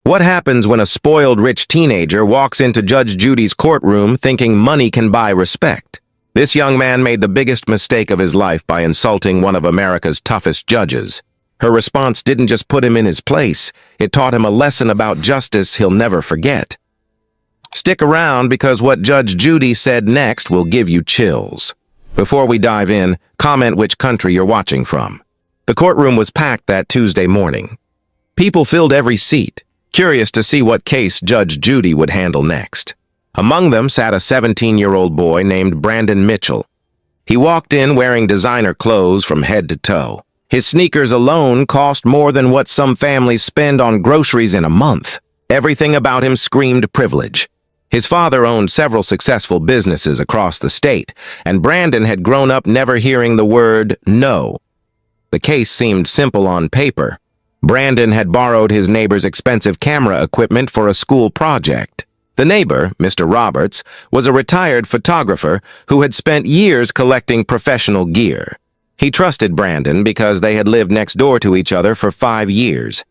What happens when a spoiled rich teenager walks into Judge Judy's courtroom thinking money can buy respect? This young man made the biggest mistake of his life by insulting one of America's toughest judges. Her response didn't just put him in his place, it taught him a lesson about justice he'll never forget. Stick around because what Judge Judy said next will give you chills. Before we dive in, comment which country you're watching from. The courtroom was packed that Tuesday morning. People filled every seat, curious to see what case Judge Judy would handle next. Among them sat a 17-year-old boy named Brandon Mitchell. He walked in wearing designer clothes from head to toe. His sneakers alone cost more than what some families spend on groceries in a month. Everything about him screamed privilege. His father owned several successful businesses across the state, and Brandon had grown up never hearing the word no. The case seemed simple on paper. Brandon had borrowed his neighbor's expensive camera equipment for a school project. The neighbor, Mr. Roberts, was a retired photographer who had spent years collecting professional gear. He trusted Brandon because they had lived next door to each other for 5 years.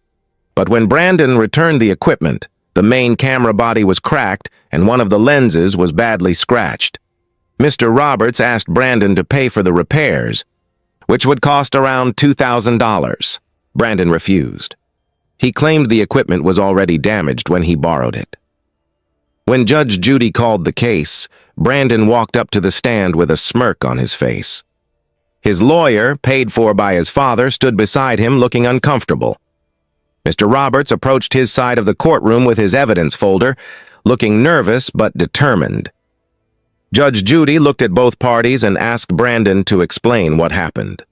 But when Brandon returned the equipment, the main camera body was cracked and one of the lenses was badly scratched. Mr. Roberts asked Brandon to pay for the repairs, which would cost around $2,000. Brandon refused. He claimed the equipment was already damaged when he borrowed it. When Judge Judy called the case, Brandon walked up to the stand with a smirk on his face. His lawyer, paid for by his father, stood beside him looking uncomfortable. Mr. Roberts approached his side of the courtroom with his evidence folder, looking nervous but determined. Judge Judy looked at both parties and asked Brandon to explain what happened.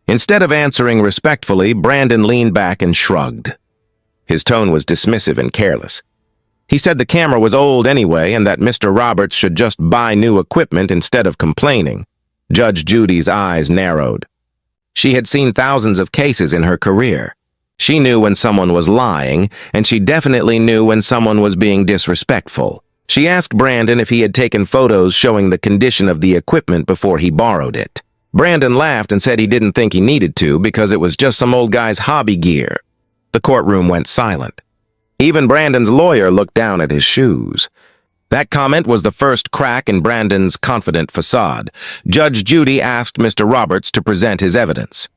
Instead of answering respectfully, Brandon leaned back and shrugged. His tone was dismissive and careless. He said the camera was old anyway and that Mr. Roberts should just buy new equipment instead of complaining. Judge Judy's eyes narrowed. She had seen thousands of cases in her career. She knew when someone was lying, and she definitely knew when someone was being disrespectful. She asked Brandon if he had taken photos showing the condition of the equipment before he borrowed it. Brandon laughed and said he didn't think he needed to because it was just some old guy's hobby gear. The courtroom went silent. Even Brandon's lawyer looked down at his shoes. That comment was the first crack in Brandon's confident facade. Judge Judy asked Mr. Roberts to present his evidence.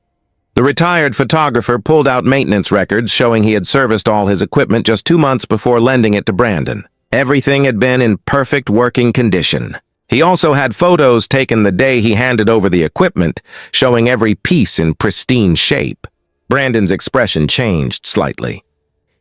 The retired photographer pulled out maintenance records showing he had serviced all his equipment just 2 months before lending it to Brandon. Everything had been in perfect working condition. He also had photos taken the day he handed over the equipment, showing every piece in pristine shape. Brandon's expression changed slightly.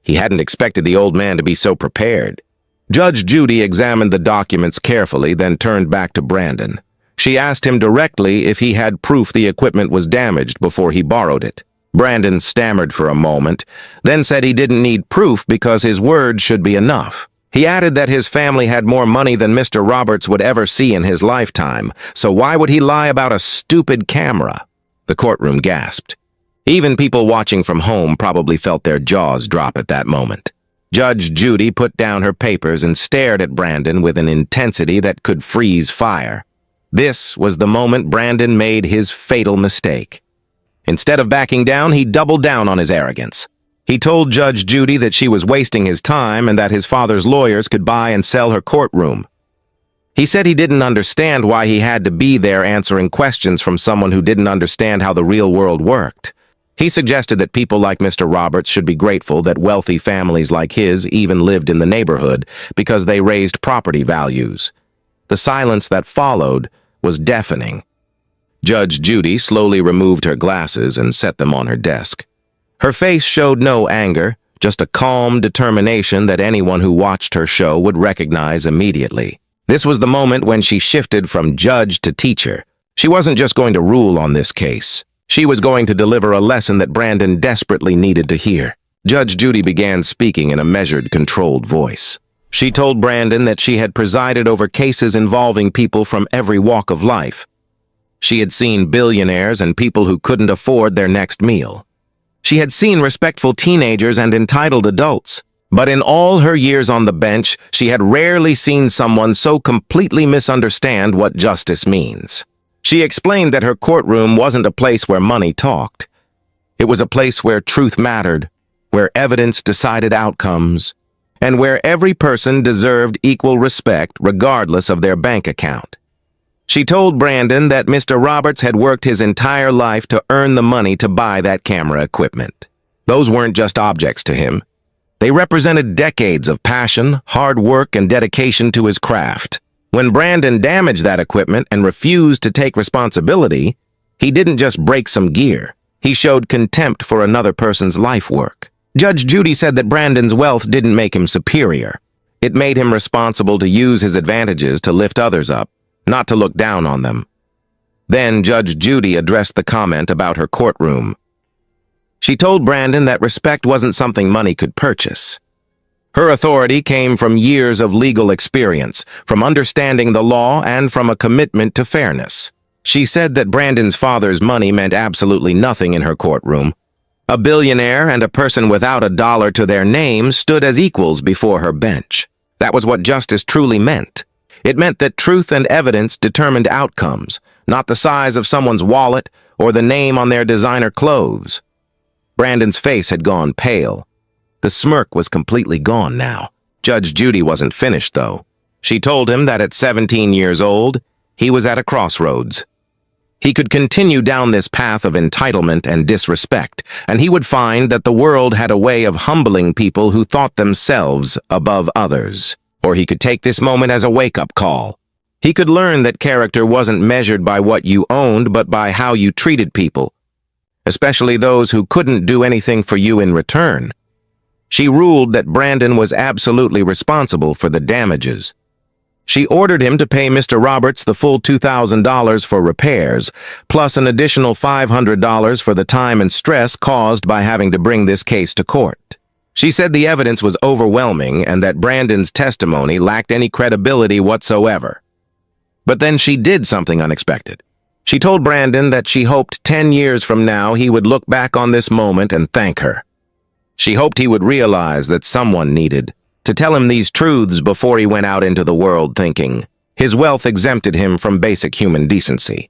He hadn't expected the old man to be so prepared. Judge Judy examined the documents carefully, then turned back to Brandon. She asked him directly if he had proof the equipment was damaged before he borrowed it. Brandon stammered for a moment, then said he didn't need proof because his word should be enough. He added that his family had more money than Mr. Roberts would ever see in his lifetime, so why would he lie about a stupid camera? The courtroom gasped. Even people watching from home probably felt their jaws drop at that moment. Judge Judy put down her papers and stared at Brandon with an intensity that could freeze fire. This was the moment Brandon made his fatal mistake. Instead of backing down, he doubled down on his arrogance. He told Judge Judy that she was wasting his time and that his father's lawyers could buy and sell her courtroom. He said he didn't understand why he had to be there answering questions from someone who didn't understand how the real world worked. He suggested that people like Mr. Roberts should be grateful that wealthy families like his even lived in the neighborhood because they raised property values. The silence that followed was deafening. Judge Judy slowly removed her glasses and set them on her desk. Her face showed no anger, just a calm determination that anyone who watched her show would recognize immediately. This was the moment when she shifted from judge to teacher. She wasn't just going to rule on this case. She was going to deliver a lesson that Brandon desperately needed to hear. Judge Judy began speaking in a measured, controlled voice. She told Brandon that she had presided over cases involving people from every walk of life. She had seen billionaires and people who couldn't afford their next meal. She had seen respectful teenagers and entitled adults. But in all her years on the bench, she had rarely seen someone so completely misunderstand what justice means. She explained that her courtroom wasn't a place where money talked. It was a place where truth mattered, where evidence decided outcomes, and where every person deserved equal respect regardless of their bank account. She told Brandon that Mr. Roberts had worked his entire life to earn the money to buy that camera equipment. Those weren't just objects to him. They represented decades of passion, hard work, and dedication to his craft. When Brandon damaged that equipment and refused to take responsibility, he didn't just break some gear. He showed contempt for another person's life work. Judge Judy said that Brandon's wealth didn't make him superior. It made him responsible to use his advantages to lift others up, not to look down on them. Then Judge Judy addressed the comment about her courtroom. She told Brandon that respect wasn't something money could purchase. Her authority came from years of legal experience, from understanding the law, and from a commitment to fairness. She said that Brandon's father's money meant absolutely nothing in her courtroom. A billionaire and a person without a dollar to their name stood as equals before her bench. That was what justice truly meant. It meant that truth and evidence determined outcomes, not the size of someone's wallet or the name on their designer clothes. Brandon's face had gone pale. The smirk was completely gone now. Judge Judy wasn't finished, though. She told him that at 17 years old, he was at a crossroads. He could continue down this path of entitlement and disrespect, and he would find that the world had a way of humbling people who thought themselves above others. Or he could take this moment as a wake-up call. He could learn that character wasn't measured by what you owned, but by how you treated people, especially those who couldn't do anything for you in return. She ruled that Brandon was absolutely responsible for the damages. She ordered him to pay Mr. Roberts the full $2,000 for repairs, plus an additional $500 for the time and stress caused by having to bring this case to court. She said the evidence was overwhelming and that Brandon's testimony lacked any credibility whatsoever. But then she did something unexpected. She told Brandon that she hoped 10 years from now he would look back on this moment and thank her. She hoped he would realize that someone needed to tell him these truths before he went out into the world thinking. His wealth exempted him from basic human decency.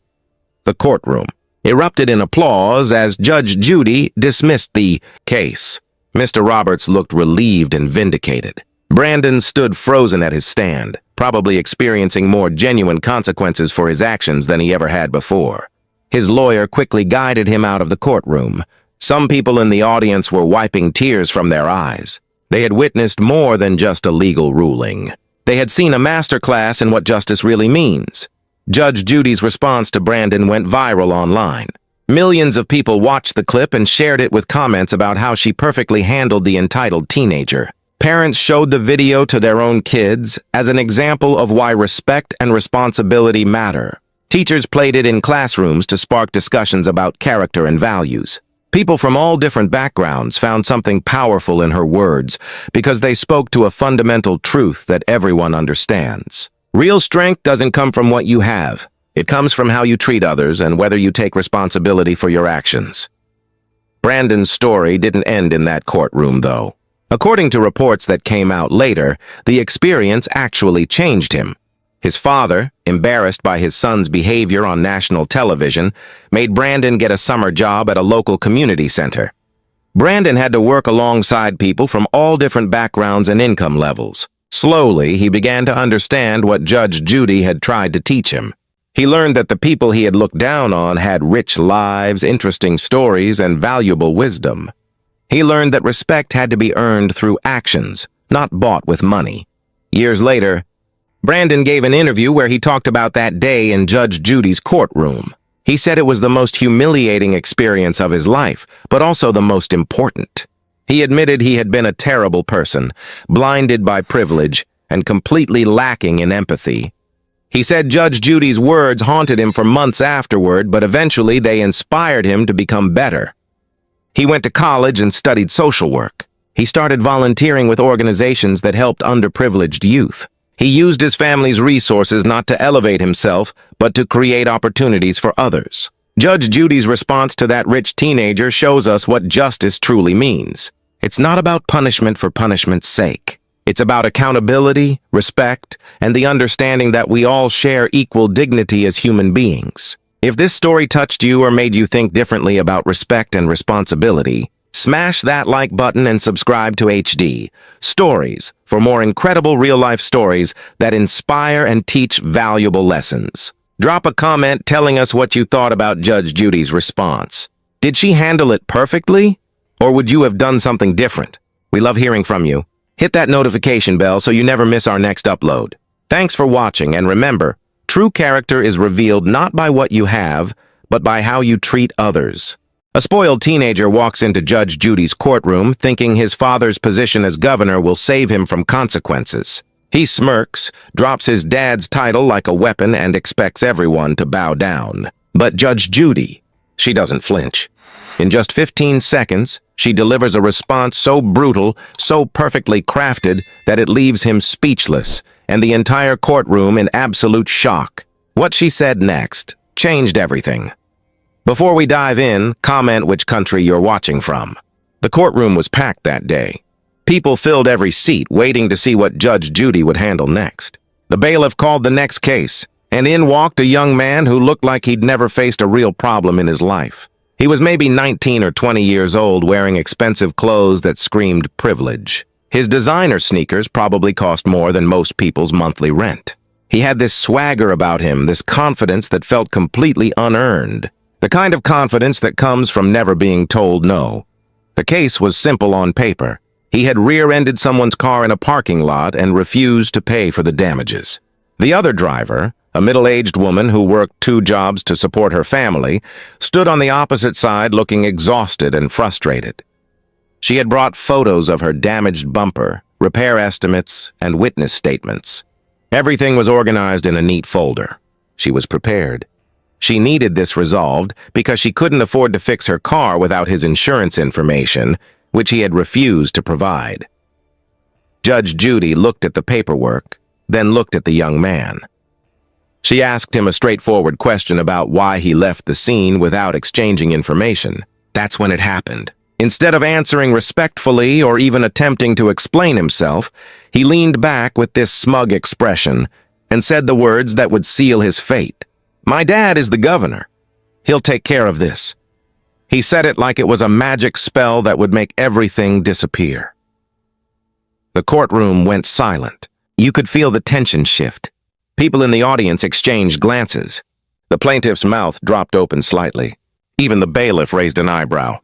The courtroom erupted in applause as Judge Judy dismissed the case. Mr. Roberts looked relieved and vindicated. Brandon stood frozen at his stand, probably experiencing more genuine consequences for his actions than he ever had before. His lawyer quickly guided him out of the courtroom. Some people in the audience were wiping tears from their eyes. They had witnessed more than just a legal ruling. They had seen a masterclass in what justice really means. Judge Judy's response to Brandon went viral online. Millions of people watched the clip and shared it with comments about how she perfectly handled the entitled teenager. Parents showed the video to their own kids as an example of why respect and responsibility matter. Teachers played it in classrooms to spark discussions about character and values. People from all different backgrounds found something powerful in her words because they spoke to a fundamental truth that everyone understands. Real strength doesn't come from what you have. It comes from how you treat others and whether you take responsibility for your actions. Brandon's story didn't end in that courtroom, though. According to reports that came out later, the experience actually changed him. His father, embarrassed by his son's behavior on national television, made Brandon get a summer job at a local community center. Brandon had to work alongside people from all different backgrounds and income levels. Slowly, he began to understand what Judge Judy had tried to teach him. He learned that the people he had looked down on had rich lives, interesting stories, and valuable wisdom. He learned that respect had to be earned through actions, not bought with money. Years later, Brandon gave an interview where he talked about that day in Judge Judy's courtroom. He said it was the most humiliating experience of his life, but also the most important. He admitted he had been a terrible person, blinded by privilege, and completely lacking in empathy. He said Judge Judy's words haunted him for months afterward, but eventually they inspired him to become better. He went to college and studied social work. He started volunteering with organizations that helped underprivileged youth. He used his family's resources not to elevate himself, but to create opportunities for others. Judge Judy's response to that rich teenager shows us what justice truly means. It's not about punishment for punishment's sake. It's about accountability, respect, and the understanding that we all share equal dignity as human beings. If this story touched you or made you think differently about respect and responsibility, Smash that like button and subscribe to HD Stories for more incredible real-life stories that inspire and teach valuable lessons. Drop a comment telling us what you thought about Judge Judy's response. Did she handle it perfectly? Or would you have done something different? We love hearing from you. Hit that notification bell so you never miss our next upload. Thanks for watching, and remember, true character is revealed not by what you have, but by how you treat others. A spoiled teenager walks into Judge Judy's courtroom thinking his father's position as governor will save him from consequences. He smirks, drops his dad's title like a weapon, and expects everyone to bow down. But Judge Judy, she doesn't flinch. In just 15 seconds, she delivers a response so brutal, so perfectly crafted, that it leaves him speechless, and the entire courtroom in absolute shock. What she said next changed everything. Before we dive in, comment which country you're watching from. The courtroom was packed that day. People filled every seat, waiting to see what Judge Judy would handle next. The bailiff called the next case, and in walked a young man who looked like he'd never faced a real problem in his life. He was maybe 19 or 20 years old, wearing expensive clothes that screamed privilege. His designer sneakers probably cost more than most people's monthly rent. He had this swagger about him, this confidence that felt completely unearned. The kind of confidence that comes from never being told no. The case was simple on paper. He had rear-ended someone's car in a parking lot and refused to pay for the damages. The other driver, a middle-aged woman who worked 2 jobs to support her family, stood on the opposite side looking exhausted and frustrated. She had brought photos of her damaged bumper, repair estimates, and witness statements. Everything was organized in a neat folder. She was prepared. She needed this resolved because she couldn't afford to fix her car without his insurance information, which he had refused to provide. Judge Judy looked at the paperwork, then looked at the young man. She asked him a straightforward question about why he left the scene without exchanging information. That's when it happened. Instead of answering respectfully or even attempting to explain himself, he leaned back with this smug expression and said the words that would seal his fate. "My dad is the governor. He'll take care of this." He said it like it was a magic spell that would make everything disappear. The courtroom went silent. You could feel the tension shift. People in the audience exchanged glances. The plaintiff's mouth dropped open slightly. Even the bailiff raised an eyebrow.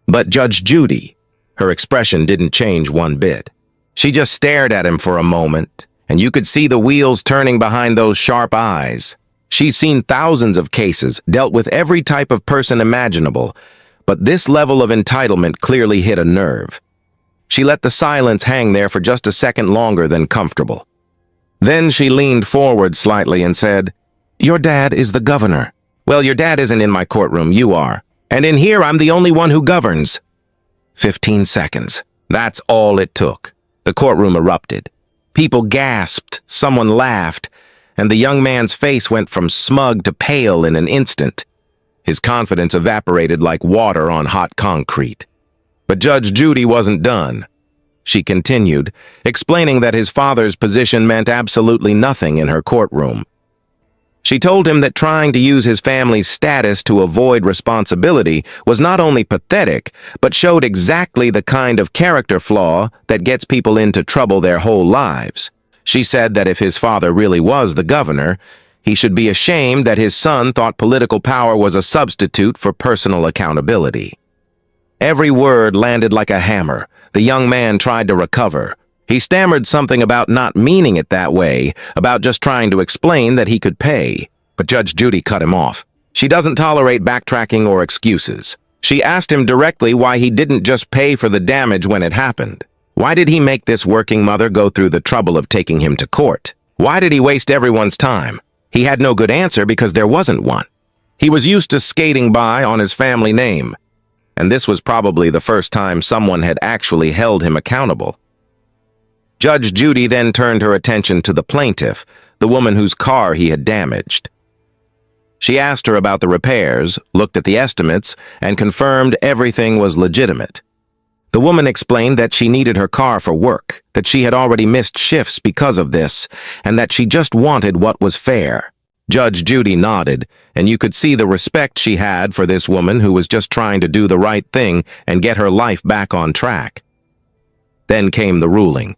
But Judge Judy, her expression didn't change one bit. She just stared at him for a moment, and you could see the wheels turning behind those sharp eyes. She's seen thousands of cases, dealt with every type of person imaginable, but this level of entitlement clearly hit a nerve. She let the silence hang there for just a second longer than comfortable. Then she leaned forward slightly and said, "Your dad is the governor." "Well, your dad isn't in my courtroom, you are. And in here, I'm the only one who governs." 15 seconds. That's all it took. The courtroom erupted. People gasped, someone laughed, and the young man's face went from smug to pale in an instant. His confidence evaporated like water on hot concrete. But Judge Judy wasn't done. She continued, explaining that his father's position meant absolutely nothing in her courtroom. She told him that trying to use his family's status to avoid responsibility was not only pathetic, but showed exactly the kind of character flaw that gets people into trouble their whole lives. She said that if his father really was the governor, he should be ashamed that his son thought political power was a substitute for personal accountability. Every word landed like a hammer. The young man tried to recover. He stammered something about not meaning it that way, about just trying to explain that he could pay. But Judge Judy cut him off. She doesn't tolerate backtracking or excuses. She asked him directly why he didn't just pay for the damage when it happened. Why did he make this working mother go through the trouble of taking him to court? Why did he waste everyone's time? He had no good answer because there wasn't one. He was used to skating by on his family name, and this was probably the first time someone had actually held him accountable. Judge Judy then turned her attention to the plaintiff, the woman whose car he had damaged. She asked her about the repairs, looked at the estimates, and confirmed everything was legitimate. The woman explained that she needed her car for work, that she had already missed shifts because of this, and that she just wanted what was fair. Judge Judy nodded, and you could see the respect she had for this woman who was just trying to do the right thing and get her life back on track. Then came the ruling.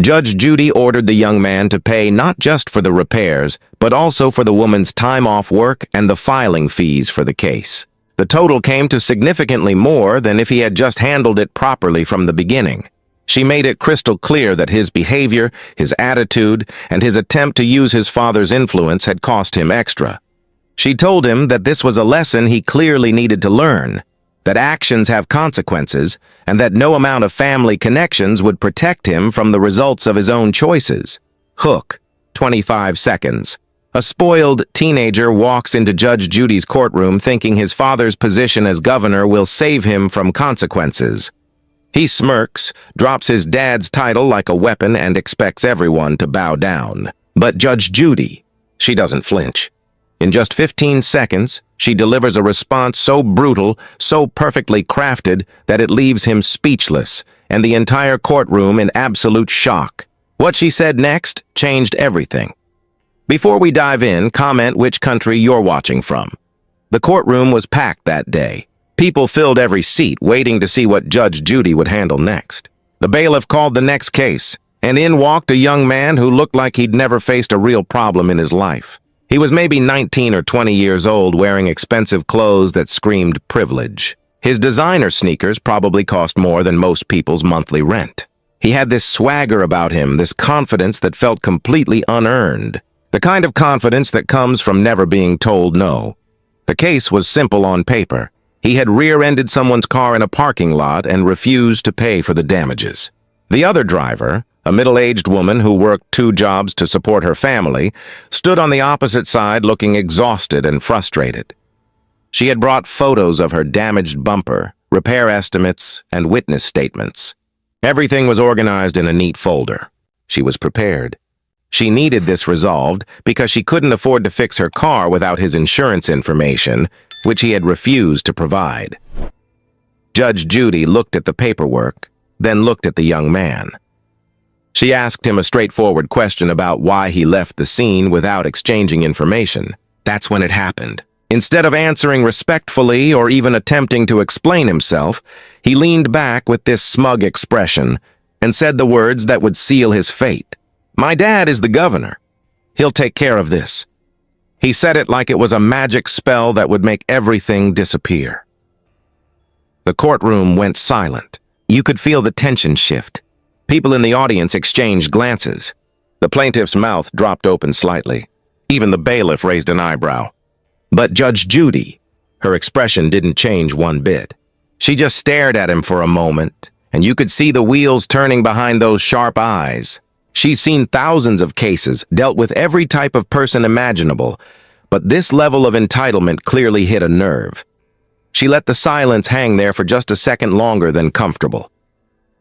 Judge Judy ordered the young man to pay not just for the repairs, but also for the woman's time off work and the filing fees for the case. The total came to significantly more than if he had just handled it properly from the beginning. She made it crystal clear that his behavior, his attitude, and his attempt to use his father's influence had cost him extra. She told him that this was a lesson he clearly needed to learn, that actions have consequences, and that no amount of family connections would protect him from the results of his own choices. Hook, 25 seconds. A spoiled teenager walks into Judge Judy's courtroom thinking his father's position as governor will save him from consequences. He smirks, drops his dad's title like a weapon, and expects everyone to bow down. But Judge Judy, she doesn't flinch. In just 15 seconds, she delivers a response so brutal, so perfectly crafted, that it leaves him speechless, and the entire courtroom in absolute shock. What she said next changed everything. Before we dive in, comment which country you're watching from. The courtroom was packed that day. People filled every seat, waiting to see what Judge Judy would handle next. The bailiff called the next case, and in walked a young man who looked like he'd never faced a real problem in his life. He was maybe 19 or 20 years old, wearing expensive clothes that screamed privilege. His designer sneakers probably cost more than most people's monthly rent. He had this swagger about him, this confidence that felt completely unearned. The kind of confidence that comes from never being told no. The case was simple on paper. He had rear-ended someone's car in a parking lot and refused to pay for the damages. The other driver, a middle-aged woman who worked 2 jobs to support her family, stood on the opposite side looking exhausted and frustrated. She had brought photos of her damaged bumper, repair estimates, and witness statements. Everything was organized in a neat folder. She was prepared. She needed this resolved because she couldn't afford to fix her car without his insurance information, which he had refused to provide. Judge Judy looked at the paperwork, then looked at the young man. She asked him a straightforward question about why he left the scene without exchanging information. That's when it happened. Instead of answering respectfully or even attempting to explain himself, he leaned back with this smug expression and said the words that would seal his fate. "My dad is the governor. He'll take care of this." He said it like it was a magic spell that would make everything disappear. The courtroom went silent. You could feel the tension shift. People in the audience exchanged glances. The plaintiff's mouth dropped open slightly. Even the bailiff raised an eyebrow. But Judge Judy, her expression didn't change one bit. She just stared at him for a moment, and you could see the wheels turning behind those sharp eyes. She's seen thousands of cases, dealt with every type of person imaginable, but this level of entitlement clearly hit a nerve. She let the silence hang there for just a second longer than comfortable.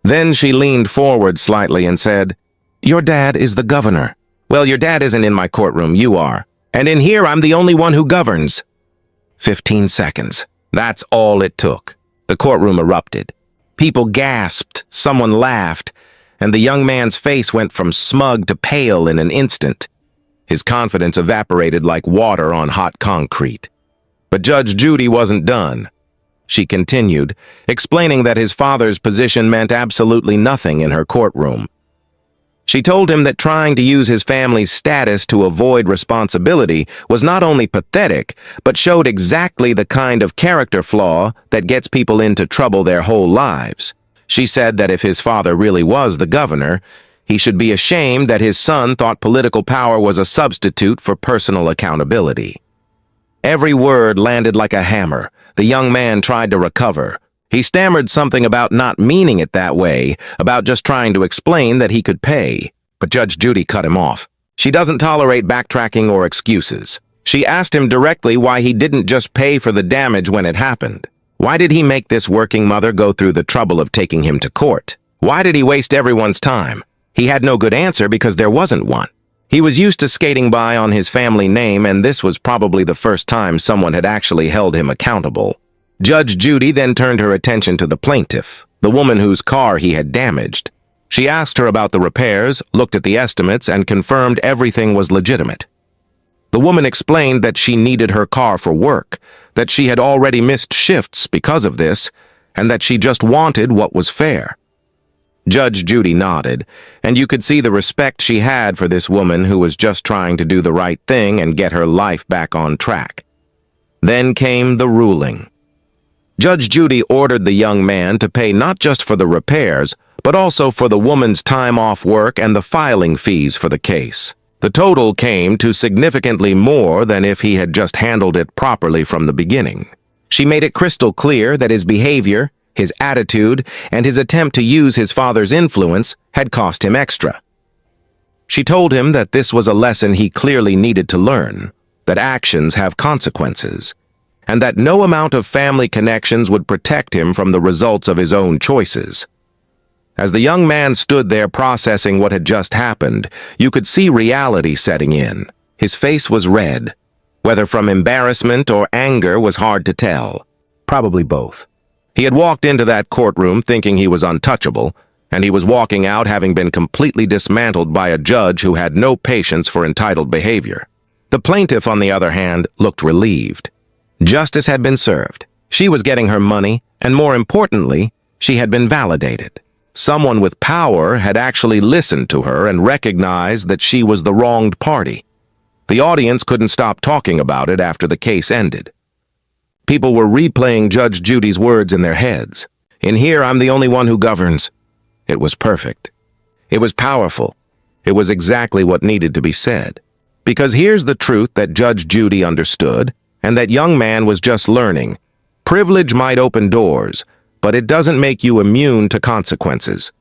Then she leaned forward slightly and said, "Your dad is the governor." "Well, your dad isn't in my courtroom, you are. And in here, I'm the only one who governs." 15 seconds. That's all it took. The courtroom erupted. People gasped, someone laughed, and the young man's face went from smug to pale in an instant. His confidence evaporated like water on hot concrete. But Judge Judy wasn't done. She continued, explaining that his father's position meant absolutely nothing in her courtroom. She told him that trying to use his family's status to avoid responsibility was not only pathetic, but showed exactly the kind of character flaw that gets people into trouble their whole lives. She said that if his father really was the governor, he should be ashamed that his son thought political power was a substitute for personal accountability. Every word landed like a hammer. The young man tried to recover. He stammered something about not meaning it that way, about just trying to explain that he could pay. But Judge Judy cut him off. She doesn't tolerate backtracking or excuses. She asked him directly why he didn't just pay for the damage when it happened. Why did he make this working mother go through the trouble of taking him to court? Why did he waste everyone's time? He had no good answer because there wasn't one. He was used to skating by on his family name, and this was probably the first time someone had actually held him accountable. Judge Judy then turned her attention to the plaintiff, the woman whose car he had damaged. She asked her about the repairs, looked at the estimates, and confirmed everything was legitimate. The woman explained that she needed her car for work, that she had already missed shifts because of this, and that she just wanted what was fair. Judge Judy nodded, and you could see the respect she had for this woman who was just trying to do the right thing and get her life back on track. Then came the ruling. Judge Judy ordered the young man to pay not just for the repairs, but also for the woman's time off work and the filing fees for the case. The total came to significantly more than if he had just handled it properly from the beginning. She made it crystal clear that his behavior, his attitude, and his attempt to use his father's influence had cost him extra. She told him that this was a lesson he clearly needed to learn, that actions have consequences, and that no amount of family connections would protect him from the results of his own choices. As the young man stood there processing what had just happened, you could see reality setting in. His face was red. Whether from embarrassment or anger was hard to tell. Probably both. He had walked into that courtroom thinking he was untouchable, and he was walking out having been completely dismantled by a judge who had no patience for entitled behavior. The plaintiff, on the other hand, looked relieved. Justice had been served. She was getting her money, and more importantly, she had been validated. Someone with power had actually listened to her and recognized that she was the wronged party. The audience couldn't stop talking about it after the case ended. People were replaying Judge Judy's words in their heads. In here, I'm the only one who governs. It was perfect. It was powerful. It was exactly what needed to be said. Because here's the truth that Judge Judy understood, and that young man was just learning. Privilege might open doors, but it doesn't make you immune to consequences.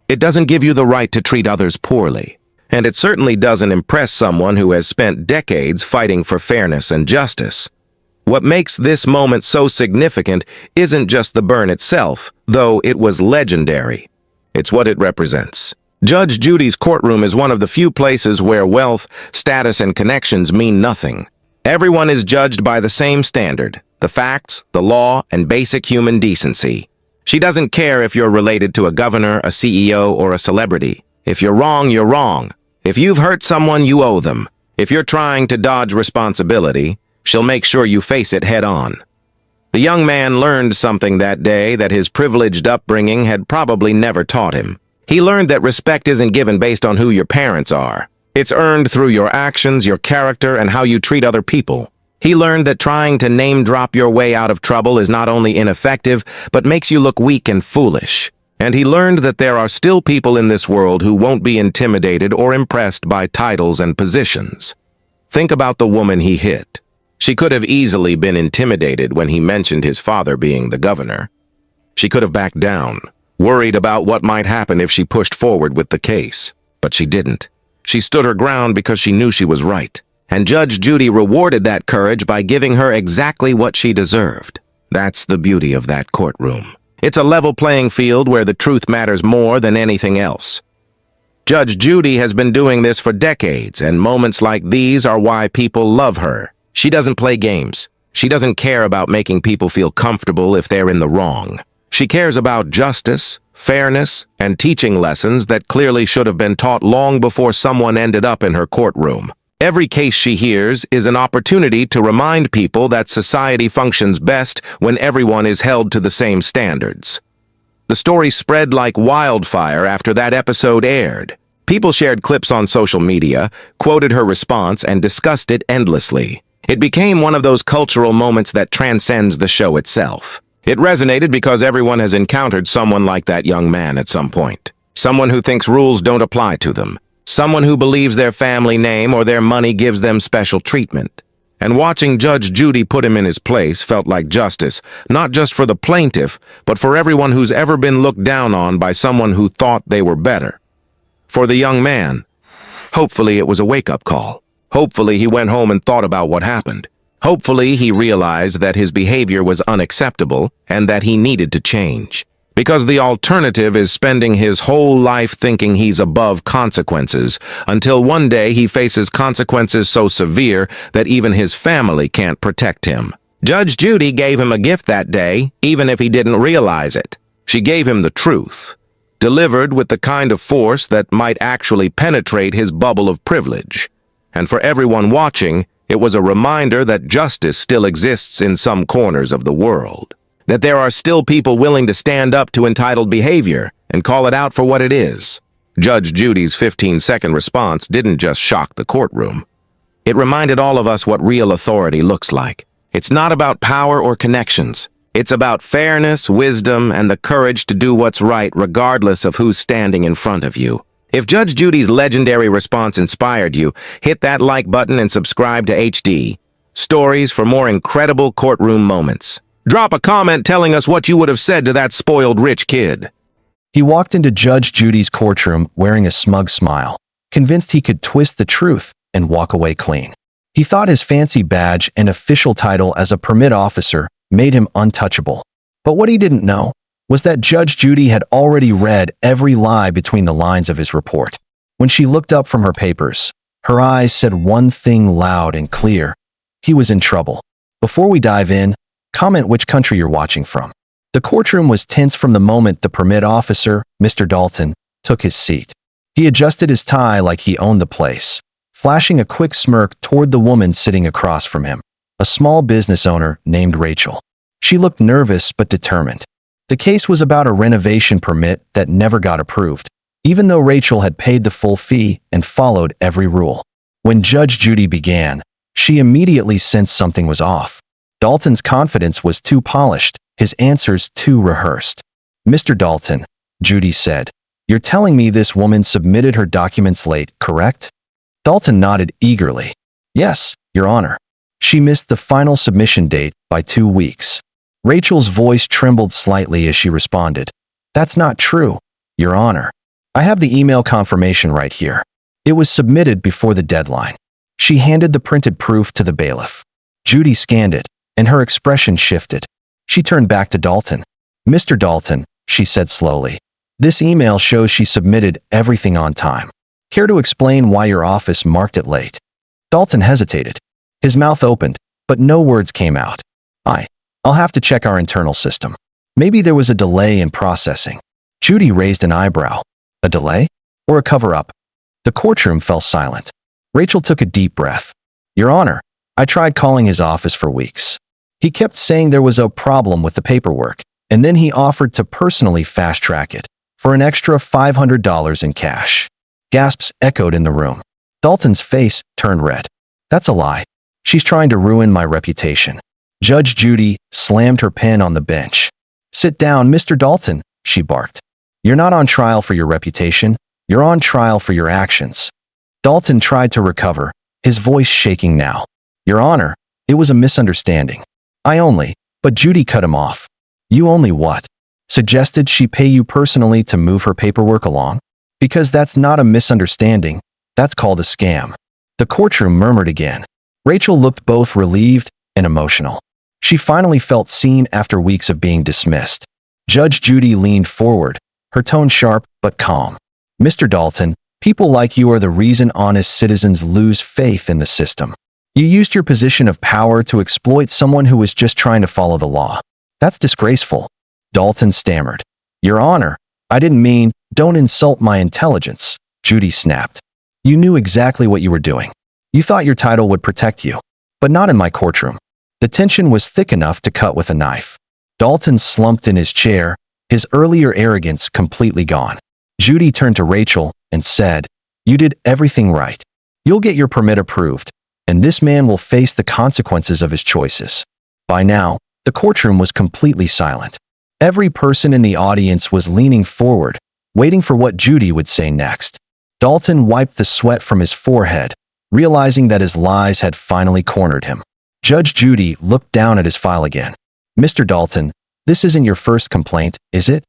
It doesn't give you the right to treat others poorly. And it certainly doesn't impress someone who has spent decades fighting for fairness and justice. What makes this moment so significant isn't just the burn itself, though it was legendary. It's what it represents. Judge Judy's courtroom is one of the few places where wealth, status, and connections mean nothing. Everyone is judged by the same standard, the facts, the law, and basic human decency. She doesn't care if you're related to a governor, a CEO, or a celebrity. If you're wrong, you're wrong. If you've hurt someone, you owe them. If you're trying to dodge responsibility, she'll make sure you face it head on. The young man learned something that day that his privileged upbringing had probably never taught him. He learned that respect isn't given based on who your parents are. It's earned through your actions, your character, and how you treat other people. He learned that trying to name-drop your way out of trouble is not only ineffective, but makes you look weak and foolish. And he learned that there are still people in this world who won't be intimidated or impressed by titles and positions. Think about the woman he hit. She could have easily been intimidated when he mentioned his father being the governor. She could have backed down, worried about what might happen if she pushed forward with the case. But she didn't. She stood her ground because she knew she was right. And Judge Judy rewarded that courage by giving her exactly what she deserved. That's the beauty of that courtroom. It's a level playing field where the truth matters more than anything else. Judge Judy has been doing this for decades, and moments like these are why people love her. She doesn't play games. She doesn't care about making people feel comfortable if they're in the wrong. She cares about justice, fairness, and teaching lessons that clearly should have been taught long before someone ended up in her courtroom. Every case she hears is an opportunity to remind people that society functions best when everyone is held to the same standards. The story spread like wildfire after that episode aired. People shared clips on social media, quoted her response, and discussed it endlessly. It became one of those cultural moments that transcends the show itself. It resonated because everyone has encountered someone like that young man at some point. Someone who thinks rules don't apply to them. Someone who believes their family name or their money gives them special treatment. And watching Judge Judy put him in his place felt like justice, not just for the plaintiff, but for everyone who's ever been looked down on by someone who thought they were better. For the young man, hopefully it was a wake-up call. Hopefully he went home and thought about what happened. Hopefully he realized that his behavior was unacceptable and that he needed to change. Because the alternative is spending his whole life thinking he's above consequences, until one day he faces consequences so severe that even his family can't protect him. Judge Judy gave him a gift that day, even if he didn't realize it. She gave him the truth, delivered with the kind of force that might actually penetrate his bubble of privilege. And for everyone watching, It was a reminder that justice still exists in some corners of the world, that there are still people willing to stand up to entitled behavior and call it out for what it is. Judge Judy's 15-second response didn't just shock the courtroom. It reminded all of us what real authority looks like. It's not about power or connections. It's about fairness, wisdom, and the courage to do what's right regardless of who's standing in front of you. If Judge Judy's legendary response inspired you, hit that like button and subscribe to HD Stories for more incredible courtroom moments. Drop a comment telling us what you would have said to that spoiled rich kid. He walked into Judge Judy's courtroom wearing a smug smile, convinced he could twist the truth and walk away clean. He thought his fancy badge and official title as a permit officer made him untouchable. But what he didn't know was that Judge Judy had already read every lie between the lines of his report. When she looked up from her papers, her eyes said one thing loud and clear: he was in trouble. Before we dive in, comment which country you're watching from. The courtroom was tense from the moment the permit officer, Mr. Dalton, took his seat. He adjusted his tie like he owned the place, flashing a quick smirk toward the woman sitting across from him, a small business owner named Rachel. She looked nervous but determined. The case was about a renovation permit that never got approved, even though Rachel had paid the full fee and followed every rule. When Judge Judy began, she immediately sensed something was off. Dalton's confidence was too polished, his answers too rehearsed. "Mr. Dalton," Judy said, "you're telling me this woman submitted her documents late, correct?" Dalton nodded eagerly. "Yes, Your Honor. She missed the final submission date by 2 weeks. Rachel's voice trembled slightly as she responded, "That's not true, Your Honor. I have the email confirmation right here. It was submitted before the deadline." She handed the printed proof to the bailiff. Judy scanned it, and her expression shifted. She turned back to Dalton. "Mr. Dalton," she said slowly, "this email shows she submitted everything on time. Care to explain why your office marked it late?" Dalton hesitated. His mouth opened, but no words came out. I'll have to check our internal system. Maybe there was a delay in processing." Judy raised an eyebrow. A delay? Or a cover-up? The courtroom fell silent. Rachel took a deep breath. "Your Honor, I tried calling his office for weeks. He kept saying there was a problem with the paperwork, and then he offered to personally fast-track it for an extra $500 in cash." Gasps echoed in the room. Dalton's face turned red. "That's a lie. She's trying to ruin my reputation." Judge Judy slammed her pen on the bench. "Sit down, Mr. Dalton," she barked. "You're not on trial for your reputation. You're on trial for your actions." Dalton tried to recover, his voice shaking now. "Your Honor, it was a misunderstanding. But Judy cut him off. "You only what? Suggested she pay you personally to move her paperwork along? Because that's not a misunderstanding. That's called a scam." The courtroom murmured again. Rachel looked both relieved and emotional. She finally felt seen after weeks of being dismissed. Judge Judy leaned forward, her tone sharp but calm. "Mr. Dalton, people like you are the reason honest citizens lose faith in the system. You used your position of power to exploit someone who was just trying to follow the law. That's disgraceful." Dalton stammered. "Your Honor, I didn't mean, don't insult my intelligence," Judy snapped. "You knew exactly what you were doing. You thought your title would protect you, but not in my courtroom." The tension was thick enough to cut with a knife. Dalton slumped in his chair, his earlier arrogance completely gone. Judy turned to Rachel and said, "You did everything right. You'll get your permit approved, and this man will face the consequences of his choices." By now, the courtroom was completely silent. Every person in the audience was leaning forward, waiting for what Judy would say next. Dalton wiped the sweat from his forehead, realizing that his lies had finally cornered him. Judge Judy looked down at his file again. "Mr. Dalton, this isn't your first complaint, is it?"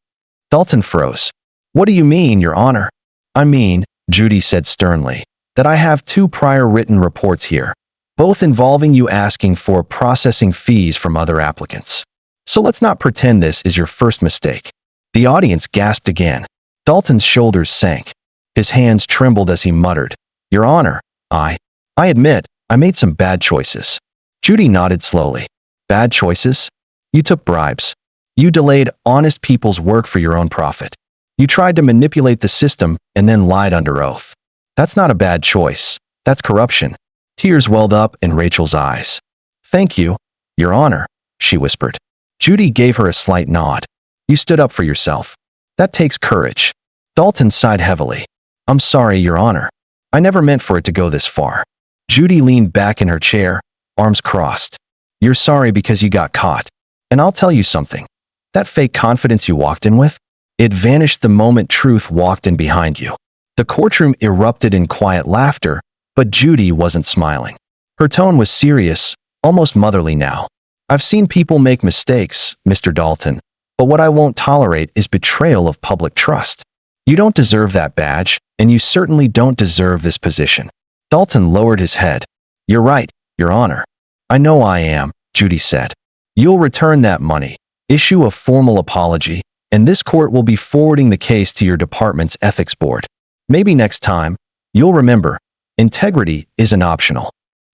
Dalton froze. "What do you mean, Your Honor?" "I mean," Judy said sternly, "that I have 2 prior written reports here, both involving you asking for processing fees from other applicants. So let's not pretend this is your first mistake." The audience gasped again. Dalton's shoulders sank. His hands trembled as he muttered, "Your Honor, I admit, I made some bad choices." Judy nodded slowly. "Bad choices? You took bribes. You delayed honest people's work for your own profit. You tried to manipulate the system and then lied under oath. That's not a bad choice. That's corruption. Tears welled up in Rachel's eyes. "Thank you, Your Honor," she whispered. Judy gave her a slight nod. "You stood up for yourself. That takes courage." Dalton sighed heavily. "I'm sorry, Your Honor. I never meant for it to go this far." Judy leaned back in her chair, arms crossed. "You're sorry because you got caught. And I'll tell you something. That fake confidence you walked in with, it vanished the moment truth walked in behind you." The courtroom erupted in quiet laughter, but Judy wasn't smiling. Her tone was serious, almost motherly now. "I've seen people make mistakes, Mr. Dalton, but what I won't tolerate is betrayal of public trust. You don't deserve that badge, and you certainly don't deserve this position." Dalton lowered his head. "You're right, Your Honor. I know I am," Judy said. "You'll return that money, issue a formal apology, and this court will be forwarding the case to your department's ethics board. Maybe next time, you'll remember, integrity isn't optional."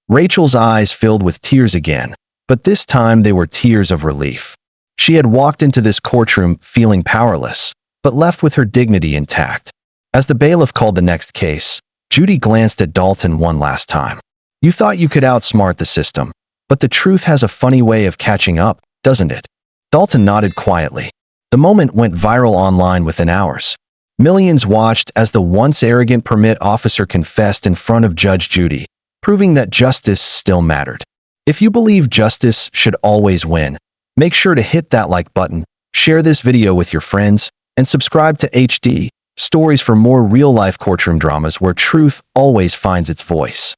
Rachel's eyes filled with tears again, but this time they were tears of relief. She had walked into this courtroom feeling powerless, but left with her dignity intact. As the bailiff called the next case, Judy glanced at Dalton one last time. "You thought you could outsmart the system, but the truth has a funny way of catching up, doesn't it?" Dalton nodded quietly. The moment went viral online within hours. Millions watched as the once arrogant permit officer confessed in front of Judge Judy, proving that justice still mattered. If you believe justice should always win, make sure to hit that like button, share this video with your friends, and subscribe to HD Stories for more real-life courtroom dramas where truth always finds its voice.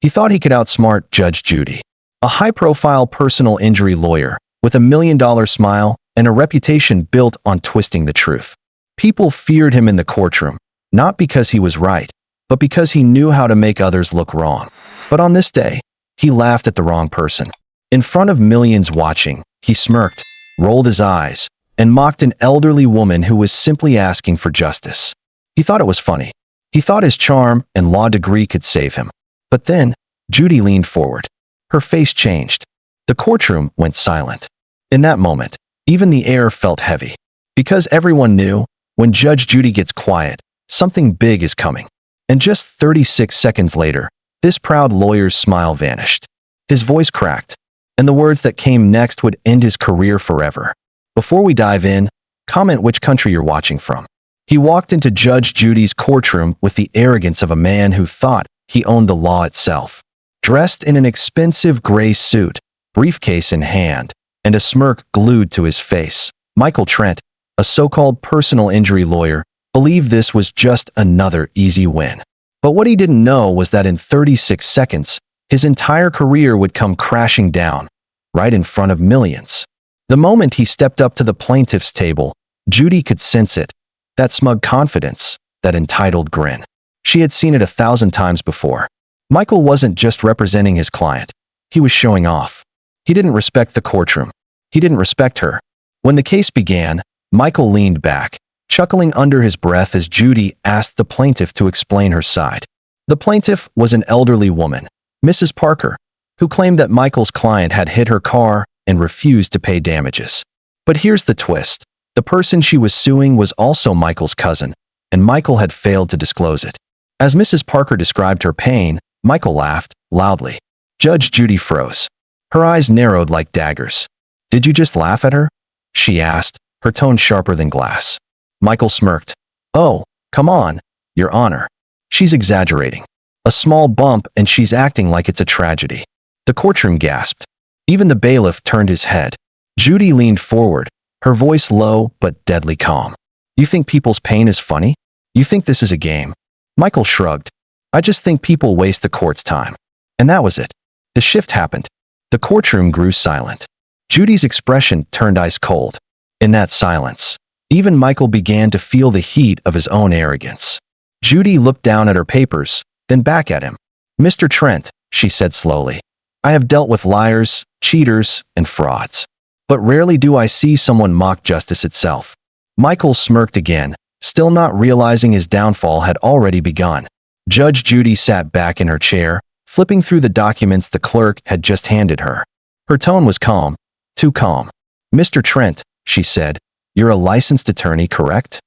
He thought he could outsmart Judge Judy, a high-profile personal injury lawyer with a $1 million smile and a reputation built on twisting the truth. People feared him in the courtroom, not because he was right, but because he knew how to make others look wrong. But on this day, he laughed at the wrong person. In front of millions watching, he smirked, rolled his eyes, and mocked an elderly woman who was simply asking for justice. He thought it was funny. He thought his charm and law degree could save him. But then, Judy leaned forward. Her face changed. The courtroom went silent. In that moment, even the air felt heavy. Because everyone knew, when Judge Judy gets quiet, something big is coming. And just 36 seconds later, this proud lawyer's smile vanished. His voice cracked, and the words that came next would end his career forever. Before we dive in, comment which country you're watching from. He walked into Judge Judy's courtroom with the arrogance of a man who thought he owned the law itself. Dressed in an expensive gray suit, briefcase in hand, and a smirk glued to his face, Michael Trent, a so-called personal injury lawyer, believed this was just another easy win. But what he didn't know was that in 36 seconds, his entire career would come crashing down, right in front of millions. The moment he stepped up to the plaintiff's table, Judy could sense it, that smug confidence, that entitled grin. She had seen it 1,000 times before. Michael wasn't just representing his client. He was showing off. He didn't respect the courtroom. He didn't respect her. When the case began, Michael leaned back, chuckling under his breath as Judy asked the plaintiff to explain her side. The plaintiff was an elderly woman, Mrs. Parker, who claimed that Michael's client had hit her car and refused to pay damages. But here's the twist. The person she was suing was also Michael's cousin, and Michael had failed to disclose it. As Mrs. Parker described her pain, Michael laughed, loudly. Judge Judy froze. Her eyes narrowed like daggers. "Did you just laugh at her?" she asked, her tone sharper than glass. Michael smirked. "Oh, come on, Your Honor. She's exaggerating. A small bump and she's acting like it's a tragedy." The courtroom gasped. Even the bailiff turned his head. Judy leaned forward, her voice low but deadly calm. "You think people's pain is funny? You think this is a game?" Michael shrugged. "I just think people waste the court's time." And that was it. The shift happened. The courtroom grew silent. Judy's expression turned ice cold. In that silence, even Michael began to feel the heat of his own arrogance. Judy looked down at her papers, then back at him. "Mr. Trent," she said slowly, "I have dealt with liars, cheaters, and frauds. But rarely do I see someone mock justice itself." Michael smirked again, still not realizing his downfall had already begun. Judge Judy sat back in her chair, flipping through the documents the clerk had just handed her. Her tone was calm, too calm. "Mr. Trent," she said, "you're a licensed attorney, correct?"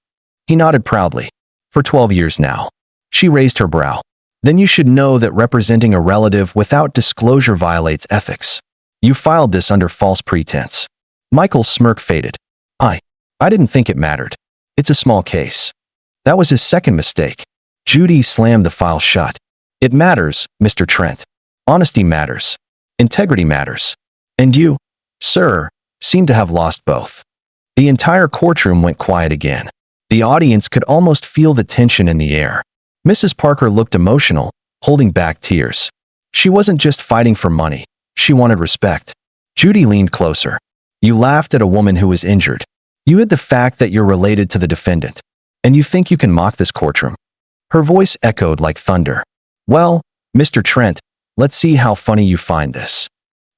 He nodded proudly. "For 12 years now." She raised her brow. then you should know that representing a relative without disclosure violates ethics. You filed this under false pretense. Michael's smirk faded. I didn't think it mattered. It's a small case. That was his second mistake. Judy slammed the file shut. It matters, Mr. Trent. Honesty matters. Integrity matters. And you, sir, seem to have lost both. The entire courtroom went quiet again. The audience could almost feel the tension in the air. Mrs. Parker looked emotional, holding back tears. She wasn't just fighting for money. She wanted respect. Judy leaned closer. You laughed at a woman who was injured. You hid the fact that you're related to the defendant. And you think you can mock this courtroom? Her voice echoed like thunder. Well, Mr. Trent, let's see how funny you find this.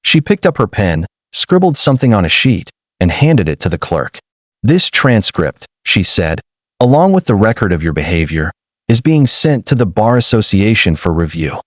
She picked up her pen, scribbled something on a sheet, and handed it to the clerk. This transcript, she said, along with the record of your behavior, is being sent to the Bar Association for review.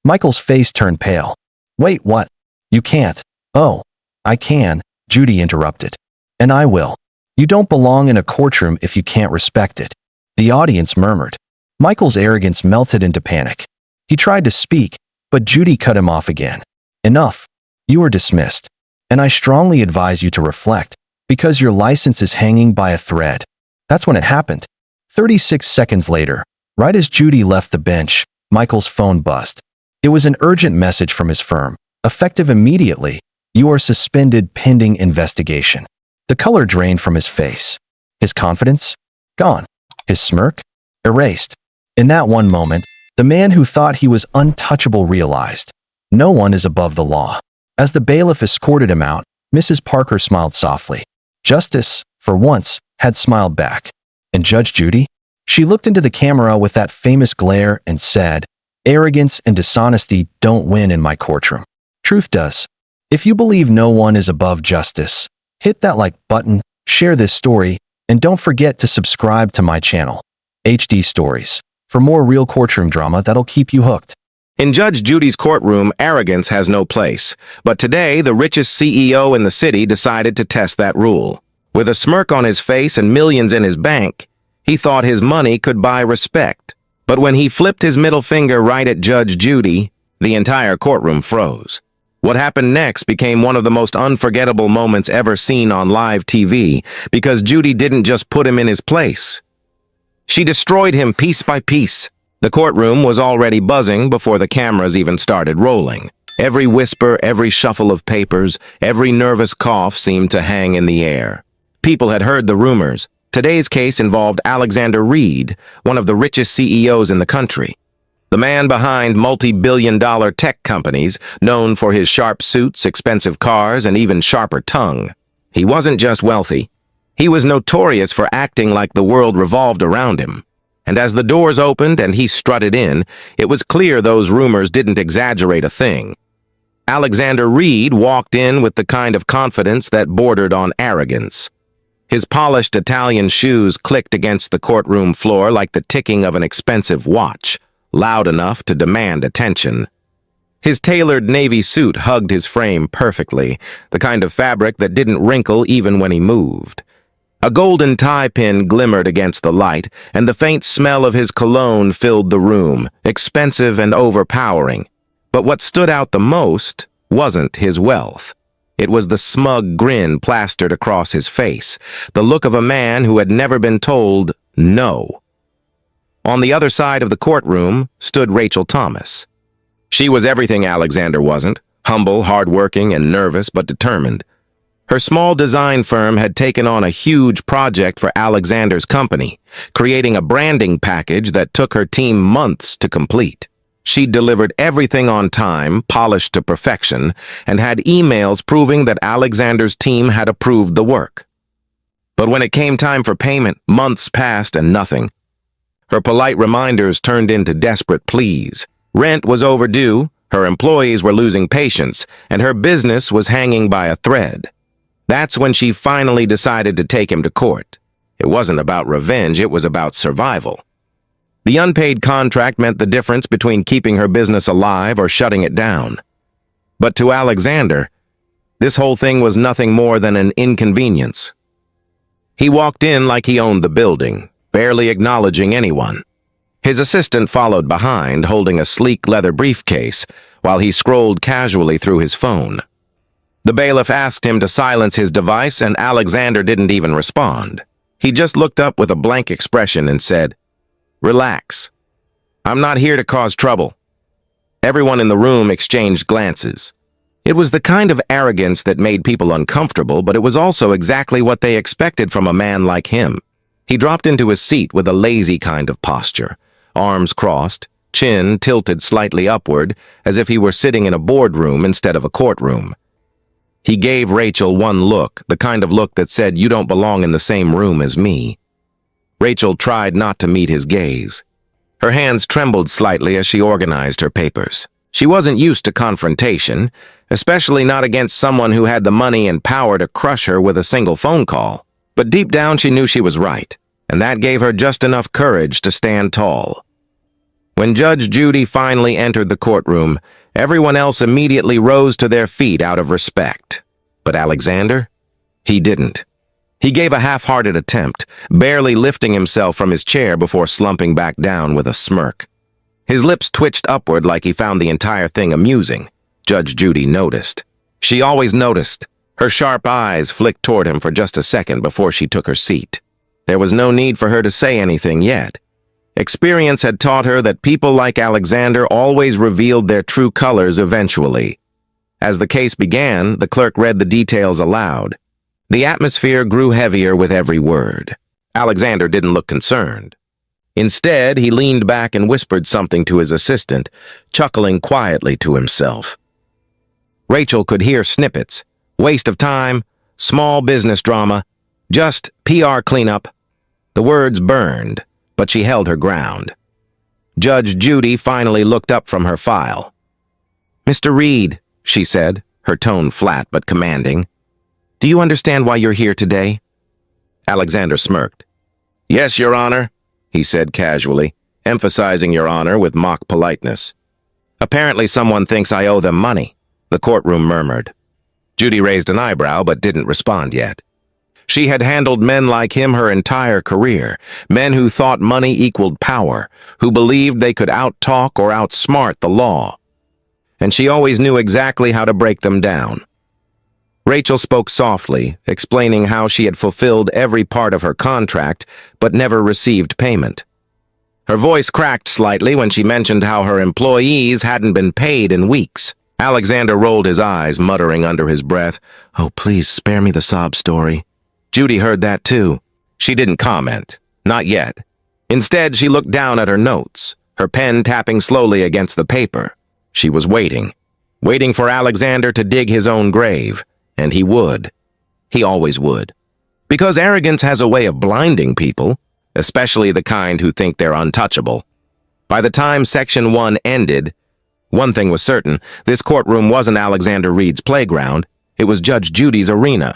Michael's face turned pale. Wait, what? You can't. Oh, I can, Judy interrupted. And I will. You don't belong in a courtroom if you can't respect it. The audience murmured. Michael's arrogance melted into panic. He tried to speak, but Judy cut him off again. Enough. You are dismissed. And I strongly advise you to reflect, because your license is hanging by a thread. That's when it happened. 36 seconds later, right as Judy left the bench, Michael's phone buzzed. It was an urgent message from his firm. Effective immediately. You are suspended pending investigation. The color drained from his face. His confidence? Gone. His smirk? Erased. In that one moment, the man who thought he was untouchable realized, no one is above the law. As the bailiff escorted him out, Mrs. Parker smiled softly. Justice, for once, had smiled back. And Judge Judy? She looked into the camera with that famous glare and said, arrogance and dishonesty don't win in my courtroom. Truth does. If you believe no one is above justice, hit that like button, share this story, and don't forget to subscribe to my channel, HD Stories, for more real courtroom drama that'll keep you hooked. In Judge Judy's courtroom, arrogance has no place. But today, the richest CEO in the city decided to test that rule. With a smirk on his face and millions in his bank, he thought his money could buy respect. But when he flipped his middle finger right at Judge Judy, the entire courtroom froze. What happened next became one of the most unforgettable moments ever seen on live TV, because Judy didn't just put him in his place. She destroyed him piece by piece. The courtroom was already buzzing before the cameras even started rolling. Every whisper, every shuffle of papers, every nervous cough seemed to hang in the air. People had heard the rumors. Today's case involved Alexander Reed, one of the richest CEOs in the country. The man behind multi-billion-dollar tech companies, known for his sharp suits, expensive cars, and even sharper tongue. He wasn't just wealthy. He was notorious for acting like the world revolved around him. And as the doors opened and he strutted in, it was clear those rumors didn't exaggerate a thing. Alexander Reed walked in with the kind of confidence that bordered on arrogance. His polished Italian shoes clicked against the courtroom floor like the ticking of an expensive watch, loud enough to demand attention. His tailored navy suit hugged his frame perfectly, the kind of fabric that didn't wrinkle even when he moved. A golden tie pin glimmered against the light, and the faint smell of his cologne filled the room, expensive and overpowering. But what stood out the most wasn't his wealth. It was the smug grin plastered across his face, the look of a man who had never been told no. On the other side of the courtroom stood Rachel Thomas. She was everything Alexander wasn't, humble, hardworking, and nervous but determined. Her small design firm had taken on a huge project for Alexander's company, creating a branding package that took her team months to complete. She delivered everything on time, polished to perfection, and had emails proving that Alexander's team had approved the work. But when it came time for payment, months passed and nothing. Her polite reminders turned into desperate pleas. Rent was overdue, her employees were losing patience, and her business was hanging by a thread. That's when she finally decided to take him to court. It wasn't about revenge, it was about survival. The unpaid contract meant the difference between keeping her business alive or shutting it down. But to Alexander, this whole thing was nothing more than an inconvenience. He walked in like he owned the building, barely acknowledging anyone. His assistant followed behind, holding a sleek leather briefcase, while he scrolled casually through his phone. The bailiff asked him to silence his device, and Alexander didn't even respond. He just looked up with a blank expression and said, "Relax. I'm not here to cause trouble." Everyone in the room exchanged glances. It was the kind of arrogance that made people uncomfortable, but it was also exactly what they expected from a man like him. He dropped into his seat with a lazy kind of posture, arms crossed, chin tilted slightly upward, as if he were sitting in a boardroom instead of a courtroom. He gave Rachel one look, the kind of look that said, "You don't belong in the same room as me." Rachel tried not to meet his gaze. Her hands trembled slightly as she organized her papers. She wasn't used to confrontation, especially not against someone who had the money and power to crush her with a single phone call. But deep down she knew she was right, and that gave her just enough courage to stand tall. When Judge Judy finally entered the courtroom, everyone else immediately rose to their feet out of respect. But Alexander? He didn't. He gave a half-hearted attempt, barely lifting himself from his chair before slumping back down with a smirk. His lips twitched upward like he found the entire thing amusing. Judge Judy noticed. She always noticed. Her sharp eyes flicked toward him for just a second before she took her seat. There was no need for her to say anything yet. Experience had taught her that people like Alexander always revealed their true colors eventually. As the case began, the clerk read the details aloud. The atmosphere grew heavier with every word. Alexander didn't look concerned. Instead, he leaned back and whispered something to his assistant, chuckling quietly to himself. Rachel could hear snippets. Waste of time, small business drama, just PR cleanup. The words burned, but she held her ground. Judge Judy finally looked up from her file. "Mr. Reed," she said, her tone flat but commanding, "do you understand why you're here today?" Alexander smirked. "Yes, Your Honor," he said casually, emphasizing Your Honor with mock politeness. "Apparently someone thinks I owe them money," the courtroom murmured. Judy raised an eyebrow but didn't respond yet. She had handled men like him her entire career, men who thought money equaled power, who believed they could out-talk or outsmart the law. And she always knew exactly how to break them down. Rachel spoke softly, explaining how she had fulfilled every part of her contract but never received payment. Her voice cracked slightly when she mentioned how her employees hadn't been paid in weeks. Alexander rolled his eyes, muttering under his breath, "Oh, please spare me the sob story." Judy heard that too. She didn't comment. Not yet. Instead, she looked down at her notes, her pen tapping slowly against the paper. She was waiting for Alexander to dig his own grave, and he would. He always would. Because arrogance has a way of blinding people, especially the kind who think they're untouchable. By the time Section 1 ended, one thing was certain: this courtroom wasn't Alexander Reed's playground, it was Judge Judy's arena.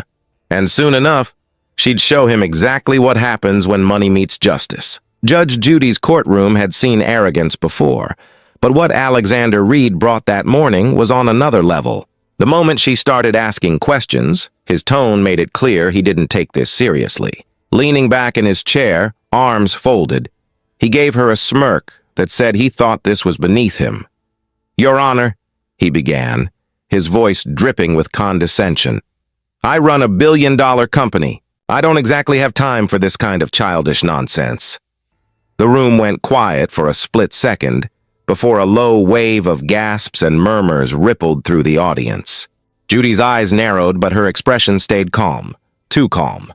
And soon enough, she'd show him exactly what happens when money meets justice. Judge Judy's courtroom had seen arrogance before, but what Alexander Reed brought that morning was on another level. The moment she started asking questions, his tone made it clear he didn't take this seriously. Leaning back in his chair, arms folded, he gave her a smirk that said he thought this was beneath him. "Your Honor," he began, his voice dripping with condescension, "I run a billion-dollar company. I don't exactly have time for this kind of childish nonsense." The room went quiet for a split second before a low wave of gasps and murmurs rippled through the audience. Judy's eyes narrowed, but her expression stayed calm, too calm.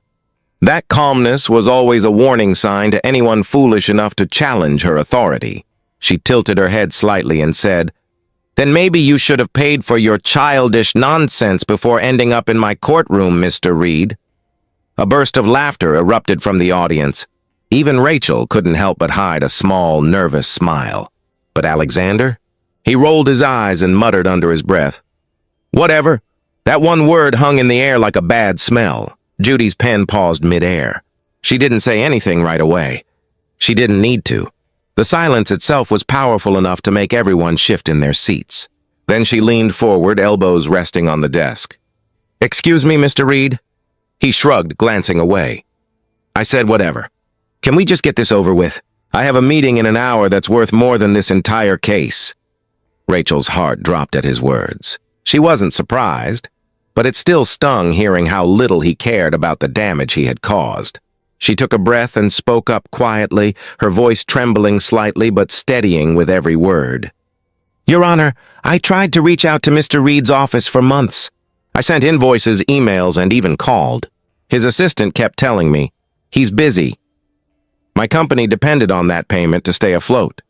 That calmness was always a warning sign to anyone foolish enough to challenge her authority. She tilted her head slightly and said, "Then maybe you should have paid for your childish nonsense before ending up in my courtroom, Mr. Reed." A burst of laughter erupted from the audience. Even Rachel couldn't help but hide a small, nervous smile. But Alexander? He rolled his eyes and muttered under his breath, "Whatever." That one word hung in the air like a bad smell. Judy's pen paused mid-air. She didn't say anything right away. She didn't need to. The silence itself was powerful enough to make everyone shift in their seats. Then she leaned forward, elbows resting on the desk. "Excuse me, Mr. Reed?" He shrugged, glancing away. "I said whatever. Can we just get this over with? I have a meeting in an hour that's worth more than this entire case." Rachel's heart dropped at his words. She wasn't surprised, but it still stung hearing how little he cared about the damage he had caused. She took a breath and spoke up quietly, her voice trembling slightly but steadying with every word. "Your Honor, I tried to reach out to Mr. Reed's office for months. I sent invoices, emails, and even called. His assistant kept telling me, 'He's busy.' My company depended on that payment to stay afloat."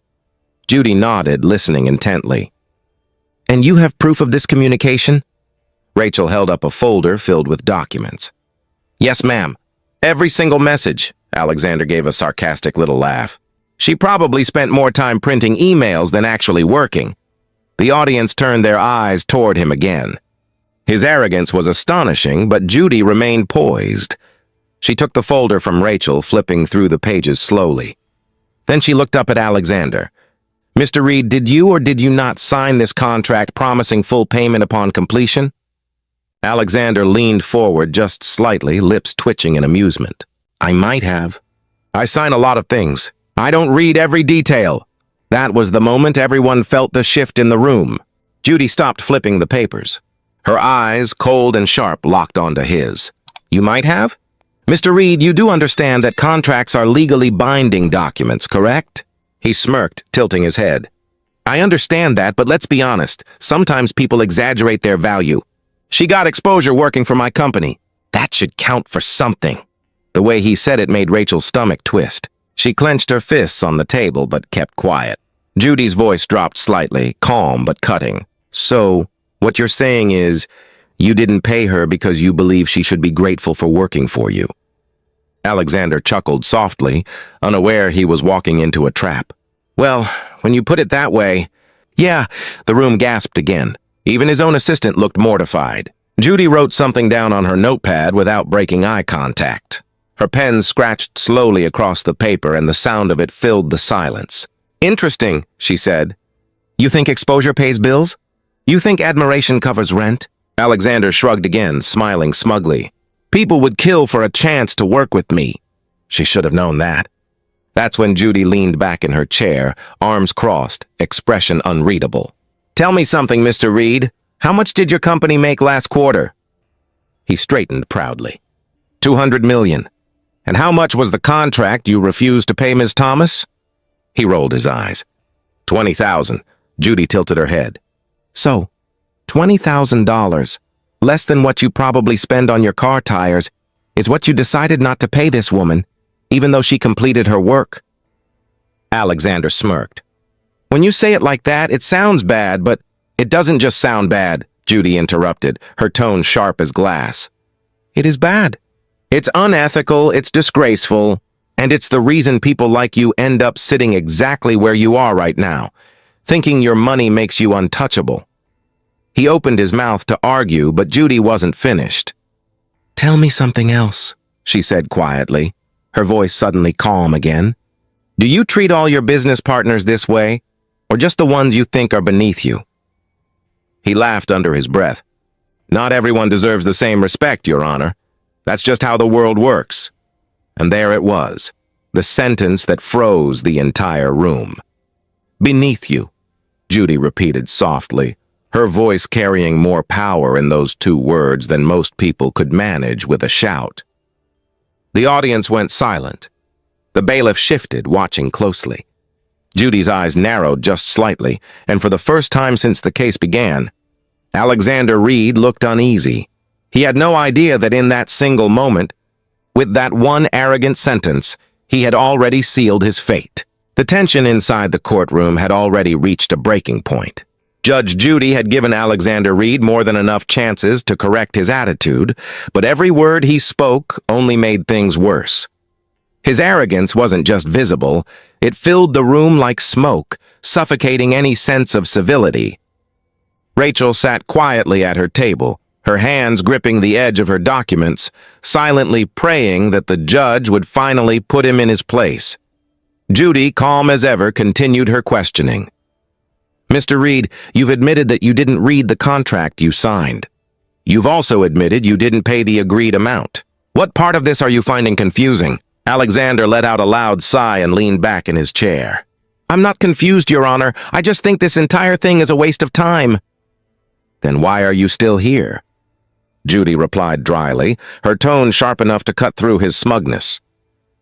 Judy nodded, listening intently. "And you have proof of this communication?" Rachel held up a folder filled with documents. "Yes, ma'am. Every single message." Alexander gave a sarcastic little laugh. "She probably spent more time printing emails than actually working." The audience turned their eyes toward him again. His arrogance was astonishing, but Judy remained poised. She took the folder from Rachel, flipping through the pages slowly. Then she looked up at Alexander. "Mr. Reed, did you or did you not sign this contract promising full payment upon completion?" Alexander leaned forward just slightly, lips twitching in amusement. "I might have. I sign a lot of things. I don't read every detail." That was the moment everyone felt the shift in the room. Judy stopped flipping the papers. Her eyes, cold and sharp, locked onto his. "You might have? Mr. Reed, you do understand that contracts are legally binding documents, correct?" He smirked, tilting his head. "I understand that, but let's be honest. Sometimes people exaggerate their value. She got exposure working for my company. That should count for something." The way he said it made Rachel's stomach twist. She clenched her fists on the table but kept quiet. Judy's voice dropped slightly, calm but cutting. "So, what you're saying is, you didn't pay her because you believe she should be grateful for working for you." Alexander chuckled softly, unaware he was walking into a trap. "Well, when you put it that way..." "Yeah," the room gasped again. Even his own assistant looked mortified. Judy wrote something down on her notepad without breaking eye contact. Her pen scratched slowly across the paper and the sound of it filled the silence. "Interesting," she said. "You think exposure pays bills? You think admiration covers rent?" Alexander shrugged again, smiling smugly. "People would kill for a chance to work with me." She should have known that. That's when Judy leaned back in her chair, arms crossed, expression unreadable. "Tell me something, Mr. Reed. How much did your company make last quarter?" He straightened proudly. $200 million. "And how much was the contract you refused to pay Ms. Thomas?" He rolled his eyes. $20,000. Judy tilted her head. "So, $20,000, less than what you probably spend on your car tires, is what you decided not to pay this woman, even though she completed her work." Alexander smirked. "When you say it like that, it sounds bad, but it doesn't just sound bad," Judy interrupted, her tone sharp as glass. "It is bad. It's unethical, it's disgraceful, and it's the reason people like you end up sitting exactly where you are right now, thinking your money makes you untouchable." He opened his mouth to argue, but Judy wasn't finished. "Tell me something else," she said quietly, her voice suddenly calm again. "Do you treat all your business partners this way, or just the ones you think are beneath you?" He laughed under his breath. "Not everyone deserves the same respect, Your Honor. That's just how the world works." And there it was, the sentence that froze the entire room. "Beneath you," Judy repeated softly, her voice carrying more power in those two words than most people could manage with a shout. The audience went silent. The bailiff shifted, watching closely. Judy's eyes narrowed just slightly, and for the first time since the case began, Alexander Reed looked uneasy. He had no idea that in that single moment, with that one arrogant sentence, he had already sealed his fate. The tension inside the courtroom had already reached a breaking point. Judge Judy had given Alexander Reed more than enough chances to correct his attitude, but every word he spoke only made things worse. His arrogance wasn't just visible, it filled the room like smoke, suffocating any sense of civility. Rachel sat quietly at her table, her hands gripping the edge of her documents, silently praying that the judge would finally put him in his place. Judy, calm as ever, continued her questioning. "Mr. Reed, you've admitted that you didn't read the contract you signed. You've also admitted you didn't pay the agreed amount. What part of this are you finding confusing?" Alexander let out a loud sigh and leaned back in his chair. I'm not confused, Your Honor. I just think this entire thing is a waste of time. Then why are you still here? Judy replied dryly, her tone sharp enough to cut through his smugness.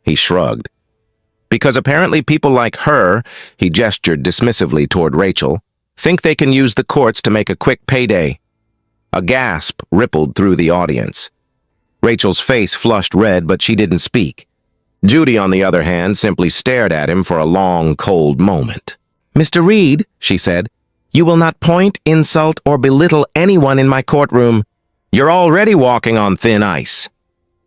He shrugged. Because apparently people like her, he gestured dismissively toward Rachel, think they can use the courts to make a quick payday. A gasp rippled through the audience. Rachel's face flushed red, but she didn't speak. Judy, on the other hand, simply stared at him for a long, cold moment. Mr. Reed, she said, you will not point, insult, or belittle anyone in my courtroom. You're already walking on thin ice.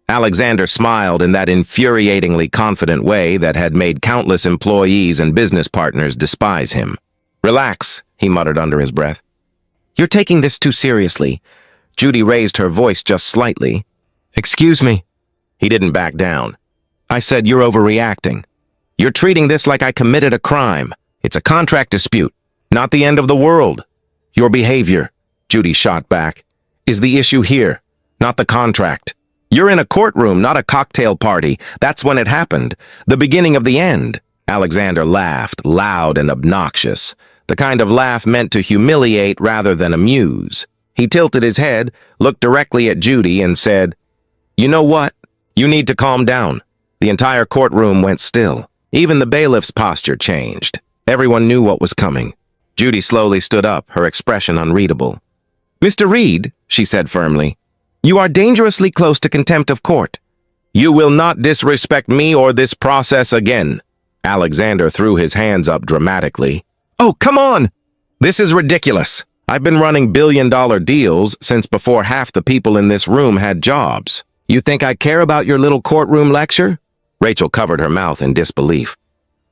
Alexander smiled in that infuriatingly confident way that had made countless employees and business partners despise him. Relax, he muttered under his breath. You're taking this too seriously. Judy raised her voice just slightly. Excuse me. He didn't back down. I said you're overreacting. You're treating this like I committed a crime. It's a contract dispute, not the end of the world. Your behavior, Judy shot back, is the issue here, not the contract. You're in a courtroom, not a cocktail party. That's when it happened. The beginning of the end. Alexander laughed, loud and obnoxious, the kind of laugh meant to humiliate rather than amuse. He tilted his head, looked directly at Judy, and said, You know what? You need to calm down. The entire courtroom went still. Even the bailiff's posture changed. Everyone knew what was coming. Judy slowly stood up, her expression unreadable. Mr. Reed, she said firmly, you are dangerously close to contempt of court. You will not disrespect me or this process again. Alexander threw his hands up dramatically. Oh, come on! This is ridiculous. I've been running billion-dollar deals since before half the people in this room had jobs. You think I care about your little courtroom lecture? Rachel covered her mouth in disbelief.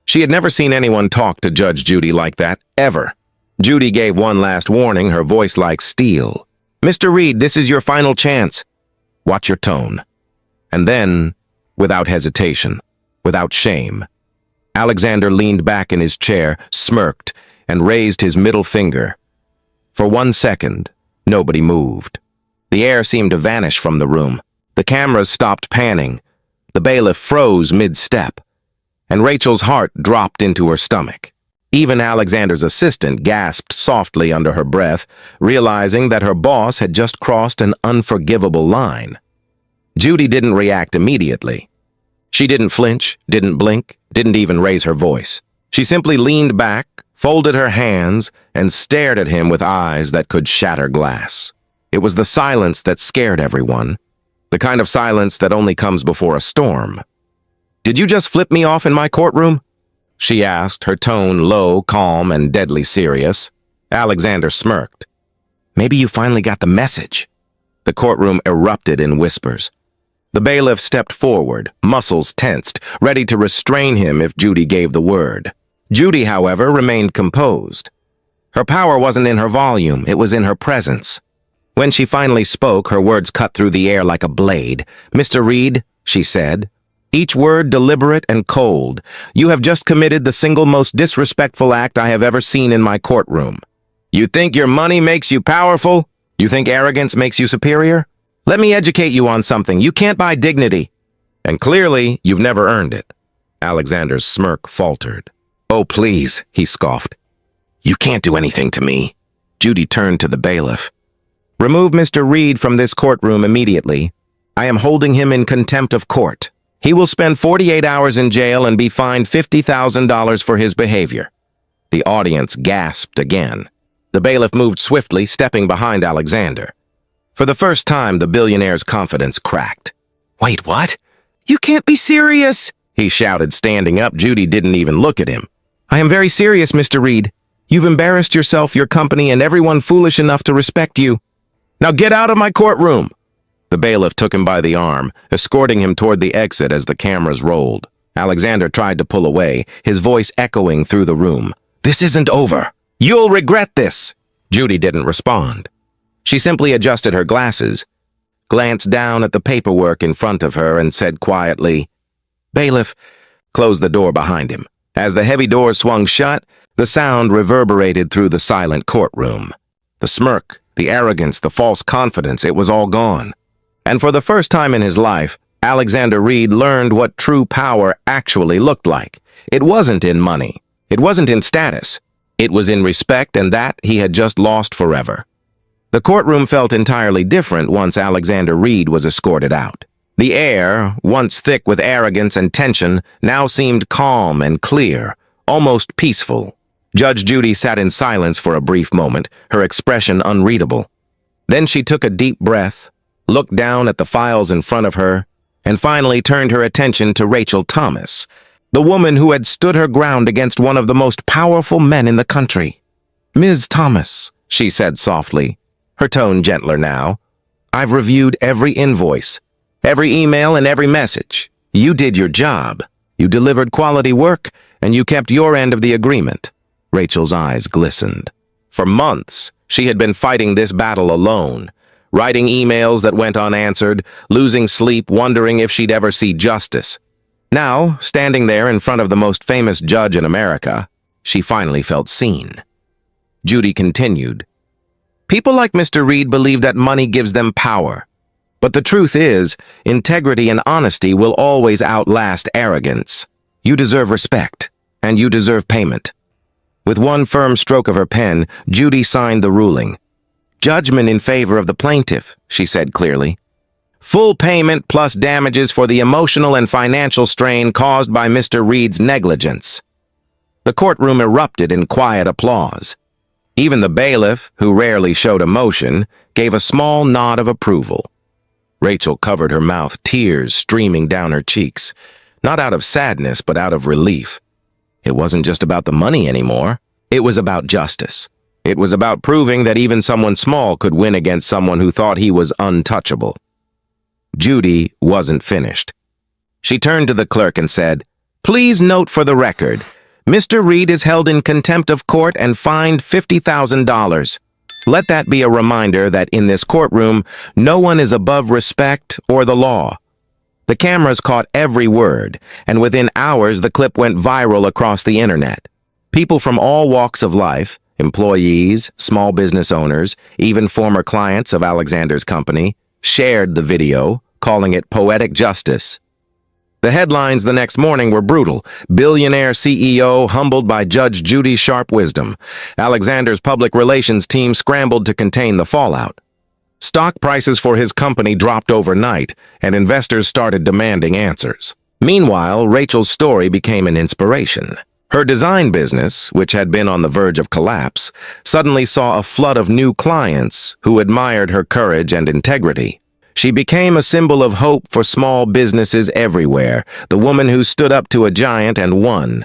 She had never seen anyone talk to Judge Judy like that, ever. Judy gave one last warning, her voice like steel. Mr. Reed, this is your final chance. Watch your tone. And then, without hesitation, without shame, Alexander leaned back in his chair, smirked, and raised his middle finger. For 1 second, nobody moved. The air seemed to vanish from the room. The cameras stopped panning. The bailiff froze mid-step, and Rachel's heart dropped into her stomach. Even Alexander's assistant gasped softly under her breath, realizing that her boss had just crossed an unforgivable line. Judy didn't react immediately. She didn't flinch, didn't blink, didn't even raise her voice. She simply leaned back, folded her hands, and stared at him with eyes that could shatter glass. It was the silence that scared everyone, the kind of silence that only comes before a storm. Did you just flip me off in my courtroom? She asked, her tone low, calm, and deadly serious. Alexander smirked. Maybe you finally got the message. The courtroom erupted in whispers. The bailiff stepped forward, muscles tensed, ready to restrain him if Judy gave the word. Judy, however, remained composed. Her power wasn't in her volume, it was in her presence. When she finally spoke, her words cut through the air like a blade. Mr. Reed, she said, each word deliberate and cold, you have just committed the single most disrespectful act I have ever seen in my courtroom. You think your money makes you powerful? You think arrogance makes you superior? Let me educate you on something. You can't buy dignity. And clearly, you've never earned it. Alexander's smirk faltered. Oh, please, he scoffed. You can't do anything to me. Judy turned to the bailiff. Remove Mr. Reed from this courtroom immediately. I am holding him in contempt of court. He will spend 48 hours in jail and be fined $50,000 for his behavior. The audience gasped again. The bailiff moved swiftly, stepping behind Alexander. For the first time, the billionaire's confidence cracked. Wait, what? You can't be serious, he shouted, standing up. Judy didn't even look at him. I am very serious, Mr. Reed. You've embarrassed yourself, your company, and everyone foolish enough to respect you. Now get out of my courtroom. The bailiff took him by the arm, escorting him toward the exit as the cameras rolled. Alexander tried to pull away, his voice echoing through the room. This isn't over. You'll regret this. Judy didn't respond. She simply adjusted her glasses, glanced down at the paperwork in front of her, and said quietly, Bailiff, closed the door behind him. As the heavy doors swung shut, the sound reverberated through the silent courtroom. The smirk, the arrogance, the false confidence, it was all gone. And for the first time in his life, Alexander Reed learned what true power actually looked like. It wasn't in money. It wasn't in status. It was in respect, and that he had just lost forever. The courtroom felt entirely different once Alexander Reed was escorted out. The air, once thick with arrogance and tension, now seemed calm and clear, almost peaceful. Judge Judy sat in silence for a brief moment, her expression unreadable. Then she took a deep breath, looked down at the files in front of her, and finally turned her attention to Rachel Thomas, the woman who had stood her ground against one of the most powerful men in the country. "Ms. Thomas," she said softly, her tone gentler now, "I've reviewed every invoice, every email and every message. You did your job. You delivered quality work, and you kept your end of the agreement." Rachel's eyes glistened. For months, she had been fighting this battle alone, writing emails that went unanswered, losing sleep, wondering if she'd ever see justice. Now, standing there in front of the most famous judge in America, she finally felt seen. Judy continued, "People like Mr. Reed believe that money gives them power. But the truth is, integrity and honesty will always outlast arrogance. You deserve respect, and you deserve payment." With one firm stroke of her pen, Judy signed the ruling. "Judgment in favor of the plaintiff," she said clearly. "Full payment plus damages for the emotional and financial strain caused by Mr. Reed's negligence." The courtroom erupted in quiet applause. Even the bailiff, who rarely showed emotion, gave a small nod of approval. Rachel covered her mouth, tears streaming down her cheeks, not out of sadness but out of relief. It wasn't just about the money anymore. It was about justice. It was about proving that even someone small could win against someone who thought he was untouchable. Judy wasn't finished. She turned to the clerk and said, "Please note for the record, Mr. Reed is held in contempt of court and fined $50,000. Let that be a reminder that in this courtroom, no one is above respect or the law." The cameras caught every word, and within hours the clip went viral across the internet. People from all walks of life, employees, small business owners, even former clients of Alexander's company, shared the video, calling it poetic justice. The headlines the next morning were brutal. Billionaire CEO humbled by Judge Judy's sharp wisdom. Alexander's public relations team scrambled to contain the fallout. Stock prices for his company dropped overnight, and investors started demanding answers. Meanwhile, Rachel's story became an inspiration. Her design business, which had been on the verge of collapse, suddenly saw a flood of new clients who admired her courage and integrity. She became a symbol of hope for small businesses everywhere, the woman who stood up to a giant and won.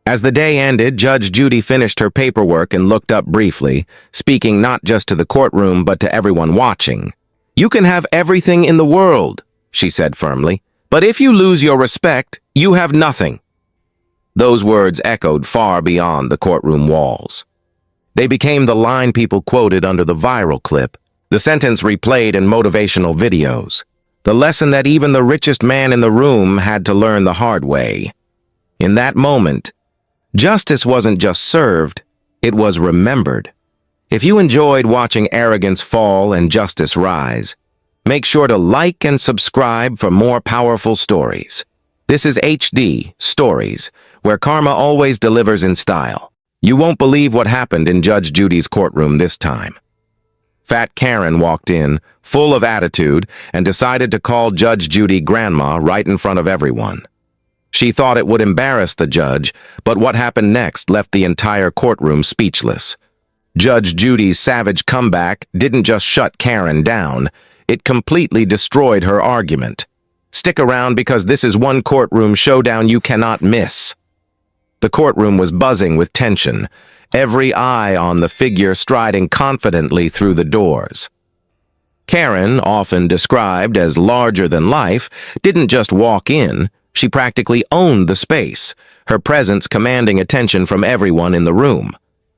As the day ended, Judge Judy finished her paperwork and looked up briefly, speaking not just to the courtroom but to everyone watching. "You can have everything in the world," she said firmly, "but if you lose your respect, you have nothing." Those words echoed far beyond the courtroom walls. They became the line people quoted under the viral clip, the sentence replayed in motivational videos, the lesson that even the richest man in the room had to learn the hard way. In that moment, justice wasn't just served, it was remembered. If you enjoyed watching arrogance fall and justice rise, make sure to like and subscribe for more powerful stories. This is HD Stories, where karma always delivers in style. You won't believe what happened in Judge Judy's courtroom this time. Fat Karen walked in, full of attitude, and decided to call Judge Judy Grandma right in front of everyone. She thought it would embarrass the judge, but what happened next left the entire courtroom speechless. Judge Judy's savage comeback didn't just shut Karen down, it completely destroyed her argument. Stick around because this is one courtroom showdown you cannot miss. The courtroom was buzzing with tension, every eye on the figure striding confidently through the doors. Karen, often described as larger than life, didn't just walk in, she practically owned the space, her presence commanding attention from everyone in the room.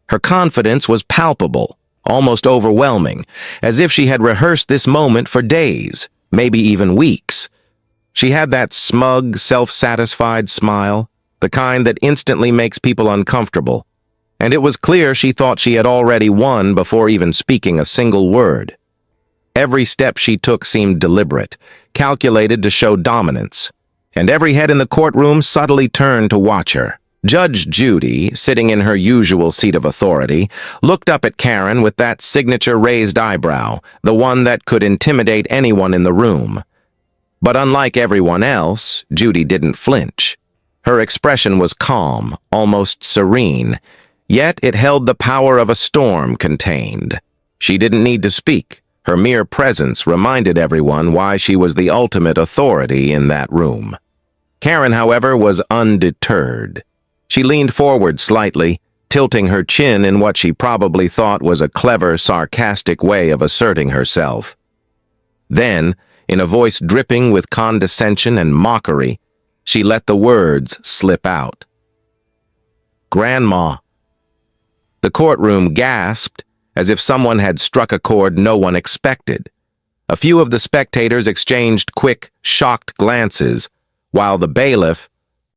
Her confidence was palpable, almost overwhelming, as if she had rehearsed this moment for days, maybe even weeks. She had that smug, self-satisfied smile, the kind that instantly makes people uncomfortable, and it was clear she thought she had already won before even speaking a single word. Every step she took seemed deliberate, calculated to show dominance, and every head in the courtroom subtly turned to watch her. Judge Judy, sitting in her usual seat of authority, looked up at Karen with that signature raised eyebrow, the one that could intimidate anyone in the room. But unlike everyone else, Judy didn't flinch. Her expression was calm, almost serene, yet it held the power of a storm contained. She didn't need to speak. Her mere presence reminded everyone why she was the ultimate authority in that room. Karen, however, was undeterred. She leaned forward slightly, tilting her chin in what she probably thought was a clever, sarcastic way of asserting herself. Then, in a voice dripping with condescension and mockery, she let the words slip out. "Grandma." The courtroom gasped, as if someone had struck a chord no one expected. A few of the spectators exchanged quick, shocked glances, while the bailiff,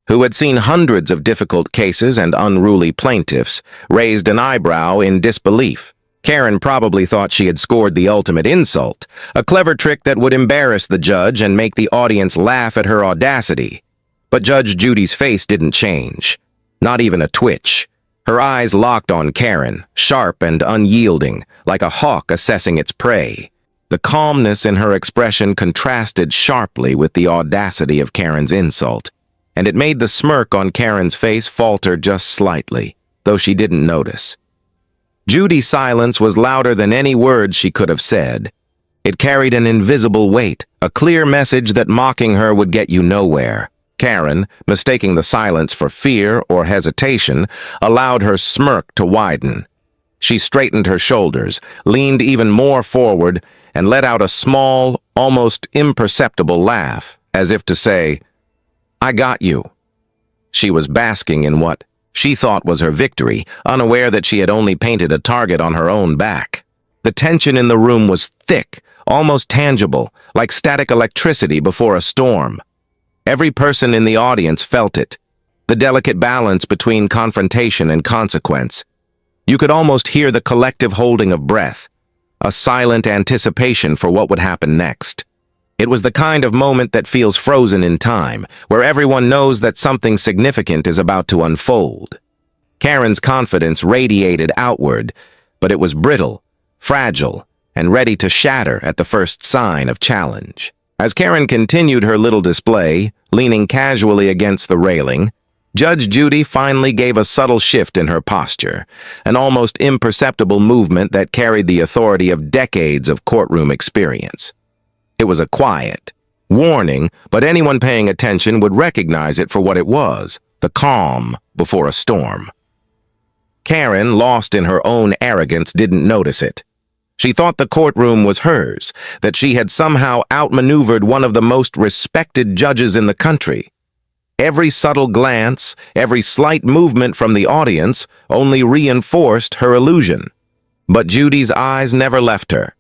who had seen hundreds of difficult cases and unruly plaintiffs, raised an eyebrow in disbelief. Karen probably thought she had scored the ultimate insult, a clever trick that would embarrass the judge and make the audience laugh at her audacity. But Judge Judy's face didn't change, not even a twitch. Her eyes locked on Karen, sharp and unyielding, like a hawk assessing its prey. The calmness in her expression contrasted sharply with the audacity of Karen's insult, and it made the smirk on Karen's face falter just slightly, though she didn't notice. Judy's silence was louder than any words she could have said. It carried an invisible weight, a clear message that mocking her would get you nowhere. Karen, mistaking the silence for fear or hesitation, allowed her smirk to widen. She straightened her shoulders, leaned even more forward, and let out a small, almost imperceptible laugh, as if to say, "I got you." She was basking in what she thought was her victory, unaware that she had only painted a target on her own back. The tension in the room was thick, almost tangible, like static electricity before a storm. Every person in the audience felt it, the delicate balance between confrontation and consequence. You could almost hear the collective holding of breath, a silent anticipation for what would happen next. It was the kind of moment that feels frozen in time, where everyone knows that something significant is about to unfold. Karen's confidence radiated outward, but it was brittle, fragile, and ready to shatter at the first sign of challenge. As Karen continued her little display, leaning casually against the railing, Judge Judy finally gave a subtle shift in her posture, an almost imperceptible movement that carried the authority of decades of courtroom experience. It was a quiet warning, but anyone paying attention would recognize it for what it was, the calm before a storm. Karen, lost in her own arrogance, didn't notice it. She thought the courtroom was hers, that she had somehow outmaneuvered one of the most respected judges in the country. Every subtle glance, every slight movement from the audience only reinforced her illusion. But Judy's eyes never left her.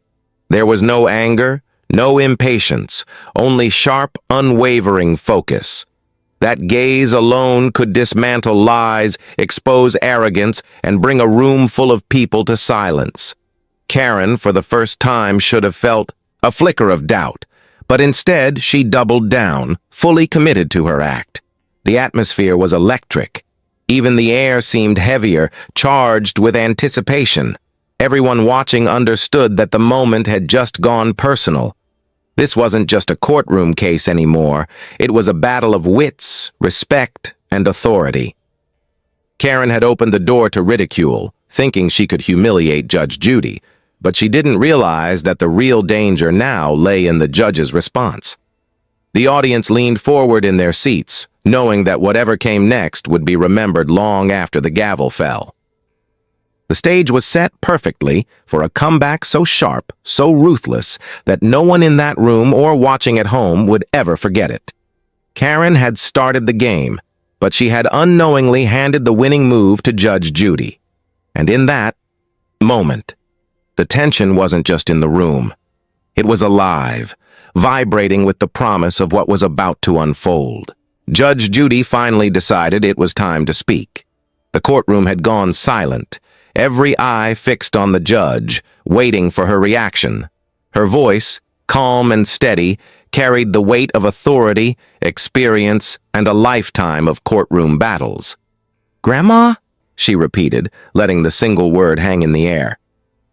There was no anger, no impatience, only sharp, unwavering focus. That gaze alone could dismantle lies, expose arrogance, and bring a room full of people to silence. Karen, for the first time, should have felt a flicker of doubt, but instead she doubled down, fully committed to her act. The atmosphere was electric. Even the air seemed heavier, charged with anticipation. Everyone watching understood that the moment had just gone personal. This wasn't just a courtroom case anymore. It was a battle of wits, respect, and authority. Karen had opened the door to ridicule, thinking she could humiliate Judge Judy, but she didn't realize that the real danger now lay in the judge's response. The audience leaned forward in their seats, knowing that whatever came next would be remembered long after the gavel fell. The stage was set perfectly for a comeback so sharp, so ruthless, that no one in that room or watching at home would ever forget it. Karen had started the game, but she had unknowingly handed the winning move to Judge Judy. And in that moment, the tension wasn't just in the room. It was alive, vibrating with the promise of what was about to unfold. Judge Judy finally decided it was time to speak. The courtroom had gone silent, every eye fixed on the judge, waiting for her reaction. Her voice, calm and steady, carried the weight of authority, experience, and a lifetime of courtroom battles. "Grandma?" she repeated, letting the single word hang in the air.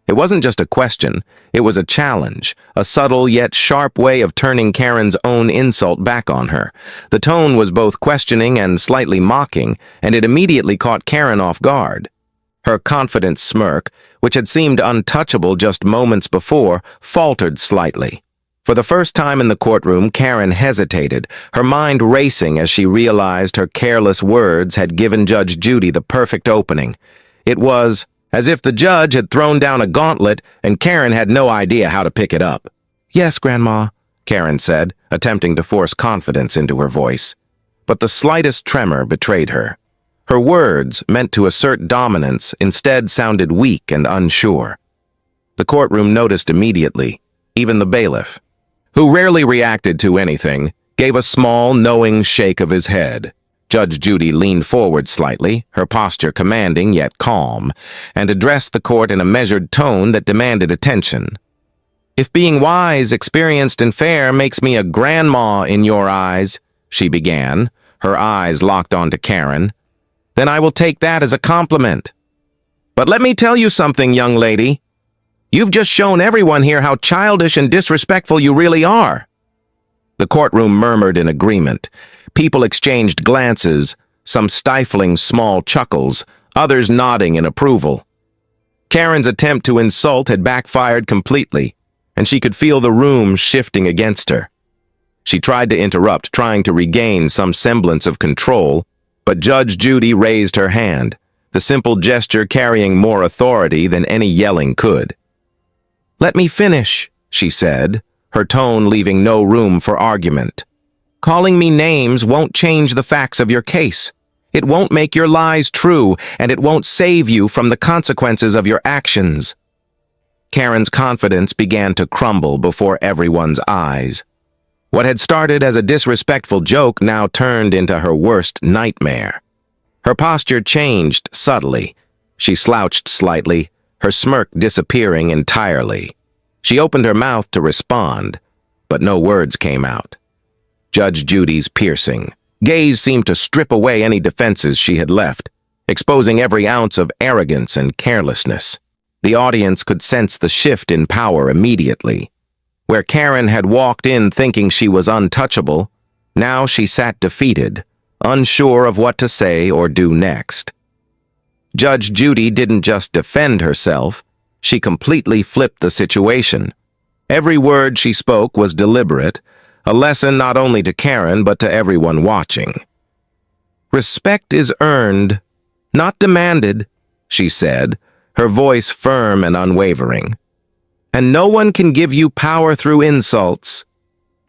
It wasn't just a question, it was a challenge, a subtle yet sharp way of turning Karen's own insult back on her. The tone was both questioning and slightly mocking, and it immediately caught Karen off guard. Her confident smirk, which had seemed untouchable just moments before, faltered slightly. For the first time in the courtroom, Karen hesitated, her mind racing as she realized her careless words had given Judge Judy the perfect opening. It was as if the judge had thrown down a gauntlet and Karen had no idea how to pick it up. "Yes, Grandma," Karen said, attempting to force confidence into her voice. But the slightest tremor betrayed her. Her words, meant to assert dominance, instead sounded weak and unsure. The courtroom noticed immediately, even the bailiff, who rarely reacted to anything, gave a small, knowing shake of his head. Judge Judy leaned forward slightly, her posture commanding yet calm, and addressed the court in a measured tone that demanded attention. "If being wise, experienced, and fair makes me a grandma in your eyes," she began, her eyes locked onto Karen, "then I will take that as a compliment. But let me tell you something, young lady. You've just shown everyone here how childish and disrespectful you really are." The courtroom murmured in agreement. People exchanged glances, some stifling small chuckles, others nodding in approval. Karen's attempt to insult had backfired completely, and she could feel the room shifting against her. She tried to interrupt, trying to regain some semblance of control, but Judge Judy raised her hand, the simple gesture carrying more authority than any yelling could. "Let me finish," she said, her tone leaving no room for argument. "Calling me names won't change the facts of your case. It won't make your lies true, and it won't save you from the consequences of your actions." Karen's confidence began to crumble before everyone's eyes. What had started as a disrespectful joke now turned into her worst nightmare. Her posture changed subtly. She slouched slightly, her smirk disappearing entirely. She opened her mouth to respond, but no words came out. Judge Judy's piercing gaze seemed to strip away any defenses she had left, exposing every ounce of arrogance and carelessness. The audience could sense the shift in power immediately. Where Karen had walked in thinking she was untouchable, now she sat defeated, unsure of what to say or do next. Judge Judy didn't just defend herself, she completely flipped the situation. Every word she spoke was deliberate, a lesson not only to Karen but to everyone watching. "Respect is earned, not demanded," she said, her voice firm and unwavering. "And no one can give you power through insults.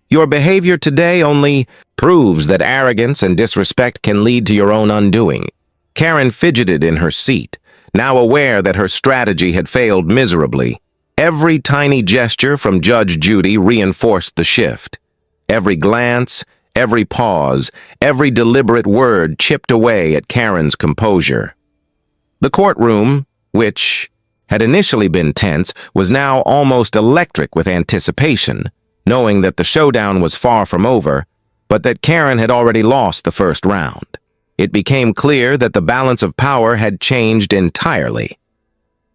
Your behavior today only proves that arrogance and disrespect can lead to your own undoing." Karen fidgeted in her seat, now aware that her strategy had failed miserably. Every tiny gesture from Judge Judy reinforced the shift. Every glance, every pause, every deliberate word chipped away at Karen's composure. The courtroom, which had initially been tense, was now almost electric with anticipation, knowing that the showdown was far from over, but that Karen had already lost the first round. It became clear that the balance of power had changed entirely.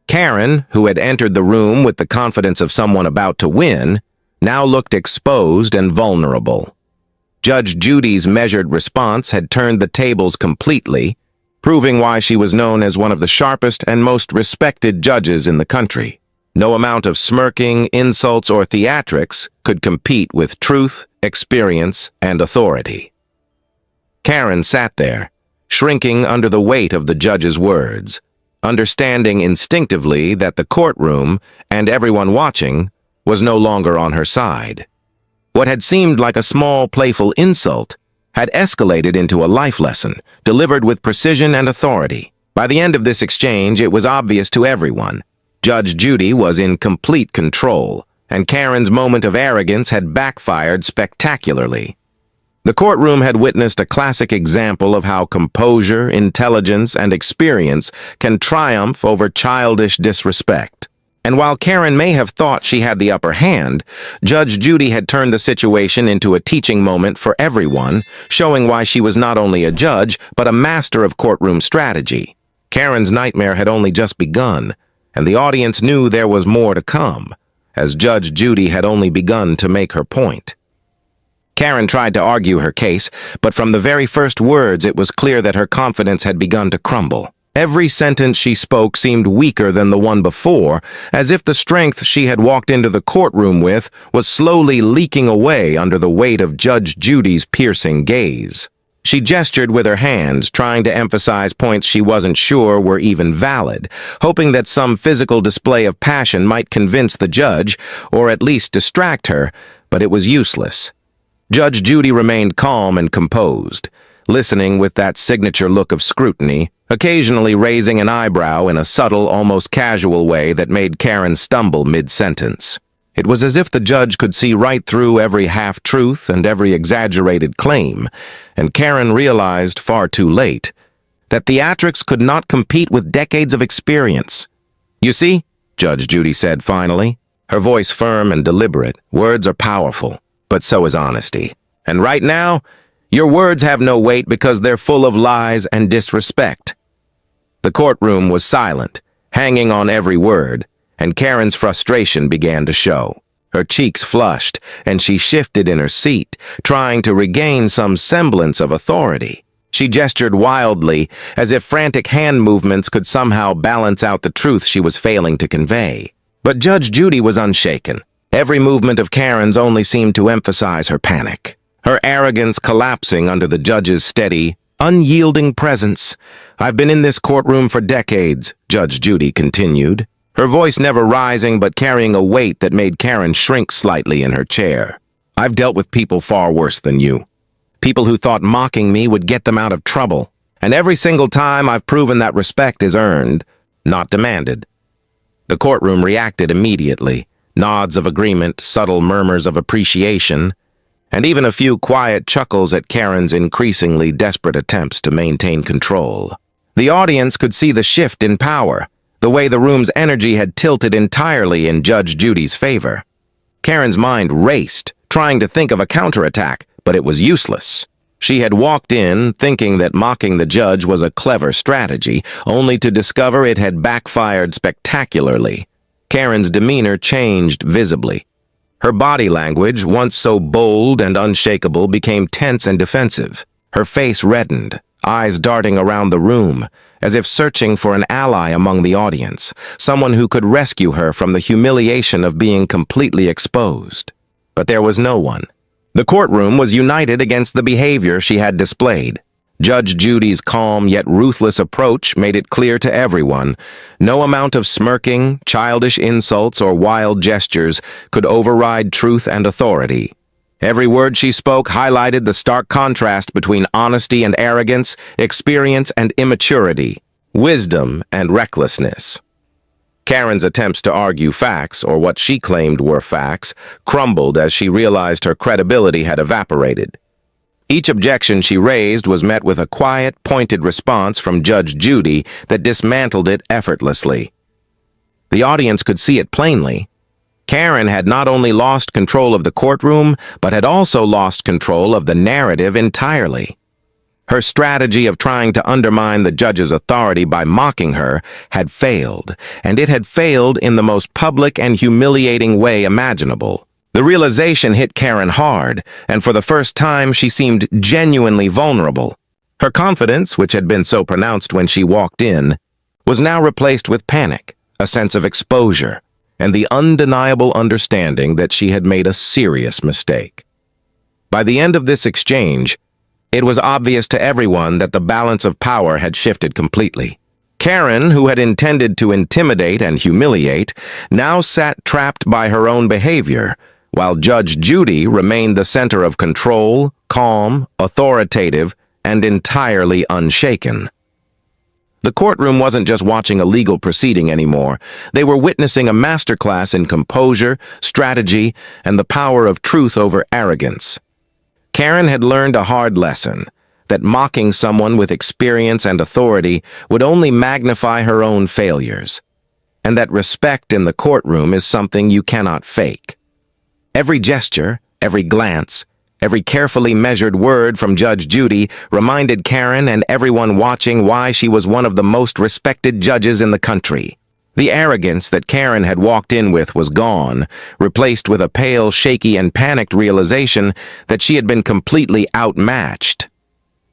Karen, who had entered the room with the confidence of someone about to win, now looked exposed and vulnerable. Judge Judy's measured response had turned the tables completely, proving why she was known as one of the sharpest and most respected judges in the country. No amount of smirking, insults, or theatrics could compete with truth, experience, and authority. Karen sat there, shrinking under the weight of the judge's words, understanding instinctively that the courtroom and everyone watching was no longer on her side. What had seemed like a small, playful insult had escalated into a life lesson, delivered with precision and authority. By the end of this exchange, it was obvious to everyone. Judge Judy was in complete control, and Karen's moment of arrogance had backfired spectacularly. The courtroom had witnessed a classic example of how composure, intelligence, and experience can triumph over childish disrespect. And while Karen may have thought she had the upper hand, Judge Judy had turned the situation into a teaching moment for everyone, showing why she was not only a judge, but a master of courtroom strategy. Karen's nightmare had only just begun, and the audience knew there was more to come, as Judge Judy had only begun to make her point. Karen tried to argue her case, but from the very first words it was clear that her confidence had begun to crumble. Every sentence she spoke seemed weaker than the one before, as if the strength she had walked into the courtroom with was slowly leaking away under the weight of Judge Judy's piercing gaze. She gestured with her hands, trying to emphasize points she wasn't sure were even valid, hoping that some physical display of passion might convince the judge, or at least distract her, but it was useless. Judge Judy remained calm and composed, listening with that signature look of scrutiny, occasionally raising an eyebrow in a subtle, almost casual way that made Karen stumble mid-sentence. It was as if the judge could see right through every half-truth and every exaggerated claim, and Karen realized far too late that theatrics could not compete with decades of experience. "You see," Judge Judy said finally, her voice firm and deliberate. "Words are powerful, but so is honesty. And right now, your words have no weight because they're full of lies and disrespect." The courtroom was silent, hanging on every word, and Karen's frustration began to show. Her cheeks flushed, and she shifted in her seat, trying to regain some semblance of authority. She gestured wildly, as if frantic hand movements could somehow balance out the truth she was failing to convey. But Judge Judy was unshaken. Every movement of Karen's only seemed to emphasize her panic, her arrogance collapsing under the judge's steady, unyielding presence. "I've been in this courtroom for decades," Judge Judy continued, her voice never rising but carrying a weight that made Karen shrink slightly in her chair. "I've dealt with people far worse than you. People who thought mocking me would get them out of trouble. And every single time I've proven that respect is earned, not demanded." The courtroom reacted immediately. Nods of agreement, subtle murmurs of appreciation, and even a few quiet chuckles at Karen's increasingly desperate attempts to maintain control. The audience could see the shift in power, the way the room's energy had tilted entirely in Judge Judy's favor. Karen's mind raced, trying to think of a counterattack, but it was useless. She had walked in thinking that mocking the judge was a clever strategy, only to discover it had backfired spectacularly. Karen's demeanor changed visibly. Her body language, once so bold and unshakable, became tense and defensive. Her face reddened, eyes darting around the room, as if searching for an ally among the audience, someone who could rescue her from the humiliation of being completely exposed. But there was no one. The courtroom was united against the behavior she had displayed. Judge Judy's calm yet ruthless approach made it clear to everyone no amount of smirking, childish insults, or wild gestures could override truth and authority. Every word she spoke highlighted the stark contrast between honesty and arrogance, experience and immaturity, wisdom and recklessness. Karen's attempts to argue facts, or what she claimed were facts, crumbled as she realized her credibility had evaporated. Each objection she raised was met with a quiet, pointed response from Judge Judy that dismantled it effortlessly. The audience could see it plainly. Karen had not only lost control of the courtroom, but had also lost control of the narrative entirely. Her strategy of trying to undermine the judge's authority by mocking her had failed, and it had failed in the most public and humiliating way imaginable. The realization hit Karen hard, and for the first time she seemed genuinely vulnerable. Her confidence, which had been so pronounced when she walked in, was now replaced with panic, a sense of exposure, and the undeniable understanding that she had made a serious mistake. By the end of this exchange, it was obvious to everyone that the balance of power had shifted completely. Karen, who had intended to intimidate and humiliate, now sat trapped by her own behavior, while Judge Judy remained the center of control, calm, authoritative, and entirely unshaken. The courtroom wasn't just watching a legal proceeding anymore. They were witnessing a masterclass in composure, strategy, and the power of truth over arrogance. Karen had learned a hard lesson, that mocking someone with experience and authority would only magnify her own failures. and that respect in the courtroom is something you cannot fake. Every gesture, every glance, every carefully measured word from Judge Judy reminded Karen and everyone watching why she was one of the most respected judges in the country. The arrogance that Karen had walked in with was gone, replaced with a pale, shaky, and panicked realization that she had been completely outmatched.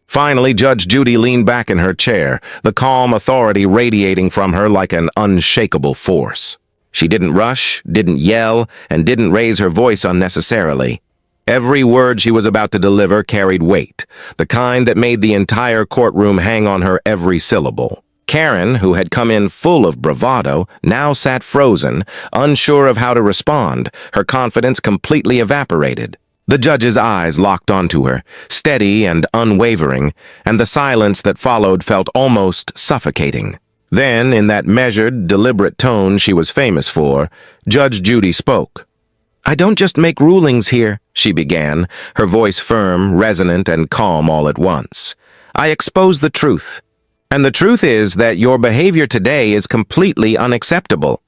Finally, Judge Judy leaned back in her chair, the calm authority radiating from her like an unshakable force. She didn't rush, didn't yell, and didn't raise her voice unnecessarily. Every word she was about to deliver carried weight, the kind that made the entire courtroom hang on her every syllable. Karen, who had come in full of bravado, now sat frozen, unsure of how to respond, her confidence completely evaporated. The judge's eyes locked onto her, steady and unwavering, and the silence that followed felt almost suffocating. Then, in that measured, deliberate tone she was famous for, Judge Judy spoke. "I don't just make rulings here," she began, her voice firm, resonant, and calm all at once. "I expose the truth. And the truth is that your behavior today is completely unacceptable."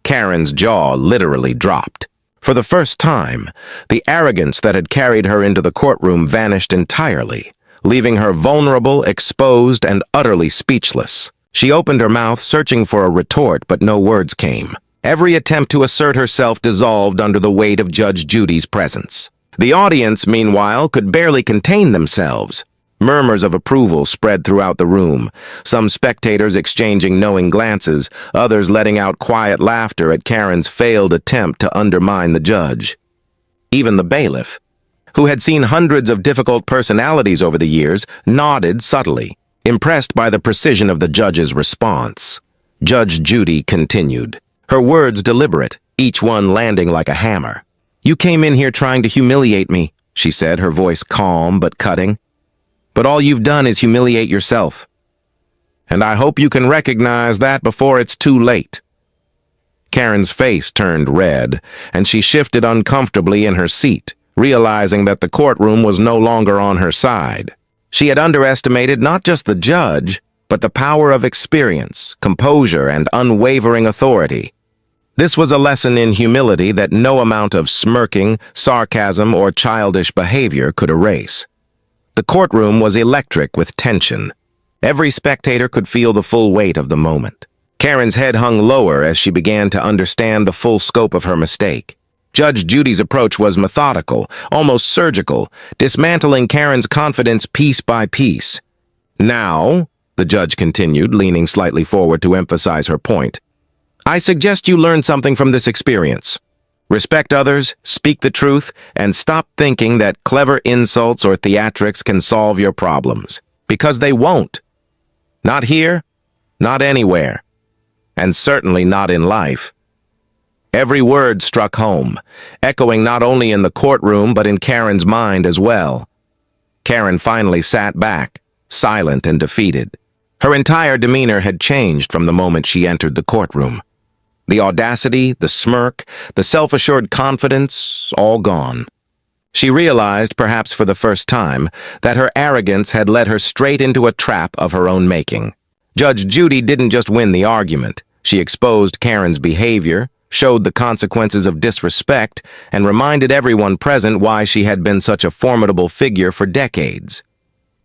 Karen's jaw literally dropped. For the first time, the arrogance that had carried her into the courtroom vanished entirely, leaving her vulnerable, exposed, and utterly speechless. She opened her mouth, searching for a retort, but no words came. Every attempt to assert herself dissolved under the weight of Judge Judy's presence. The audience, meanwhile, could barely contain themselves. Murmurs of approval spread throughout the room, some spectators exchanging knowing glances, others letting out quiet laughter at Karen's failed attempt to undermine the judge. Even the bailiff, who had seen hundreds of difficult personalities over the years, nodded subtly, impressed by the precision of the judge's response. Judge Judy continued, her words deliberate, each one landing like a hammer. "You came in here trying to humiliate me," she said, her voice calm but cutting. "But all you've done is humiliate yourself. And I hope you can recognize that before it's too late." Karen's face turned red, and she shifted uncomfortably in her seat, realizing that the courtroom was no longer on her side. She had underestimated not just the judge, but the power of experience, composure, and unwavering authority. This was a lesson in humility that no amount of smirking, sarcasm, or childish behavior could erase. The courtroom was electric with tension. Every spectator could feel the full weight of the moment. Karen's head hung lower as she began to understand the full scope of her mistake. Judge Judy's approach was methodical, almost surgical, dismantling Karen's confidence piece by piece. "Now," the judge continued, leaning slightly forward to emphasize her point, "I suggest you learn something from this experience. Respect others, speak the truth, and stop thinking that clever insults or theatrics can solve your problems. Because they won't. Not here, not anywhere, and certainly not in life." Every word struck home, echoing not only in the courtroom but in Karen's mind as well. Karen finally sat back, silent and defeated. Her entire demeanor had changed from the moment she entered the courtroom. The audacity, the smirk, the self-assured confidence, all gone. She realized, perhaps for the first time, that her arrogance had led her straight into a trap of her own making. Judge Judy didn't just win the argument. She exposed Karen's behavior, showed the consequences of disrespect, and reminded everyone present why she had been such a formidable figure for decades.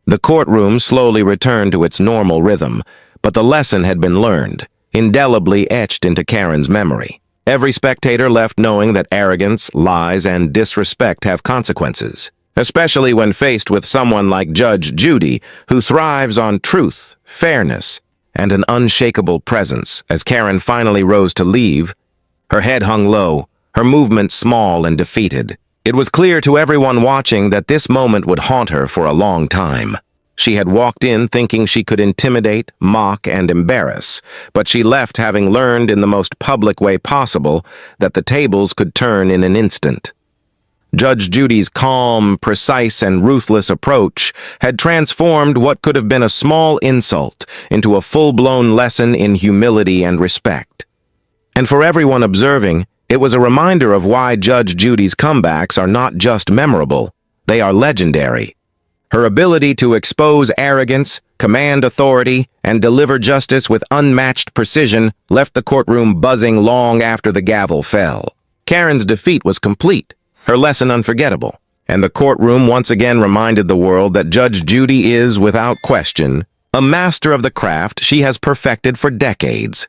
The courtroom slowly returned to its normal rhythm, but the lesson had been learned, indelibly etched into Karen's memory. Every spectator left knowing that arrogance, lies, and disrespect have consequences, especially when faced with someone like Judge Judy, who thrives on truth, fairness, and an unshakable presence. As Karen finally rose to leave, her head hung low, her movements small and defeated. It was clear to everyone watching that this moment would haunt her for a long time. She had walked in thinking she could intimidate, mock, and embarrass, but she left having learned in the most public way possible that the tables could turn in an instant. Judge Judy's calm, precise, and ruthless approach had transformed what could have been a small insult into a full-blown lesson in humility and respect. And for everyone observing, it was a reminder of why Judge Judy's comebacks are not just memorable, they are legendary. Her ability to expose arrogance, command authority, and deliver justice with unmatched precision left the courtroom buzzing long after the gavel fell. Karen's defeat was complete, her lesson unforgettable, and the courtroom once again reminded the world that Judge Judy is, without question, a master of the craft she has perfected for decades.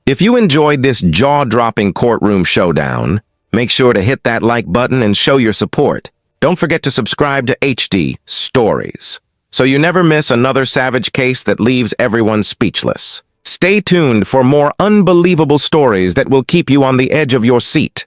If you enjoyed this jaw-dropping courtroom showdown, make sure to hit that like button and show your support. Don't forget to subscribe to HD Stories, so you never miss another savage case that leaves everyone speechless. Stay tuned for more unbelievable stories that will keep you on the edge of your seat.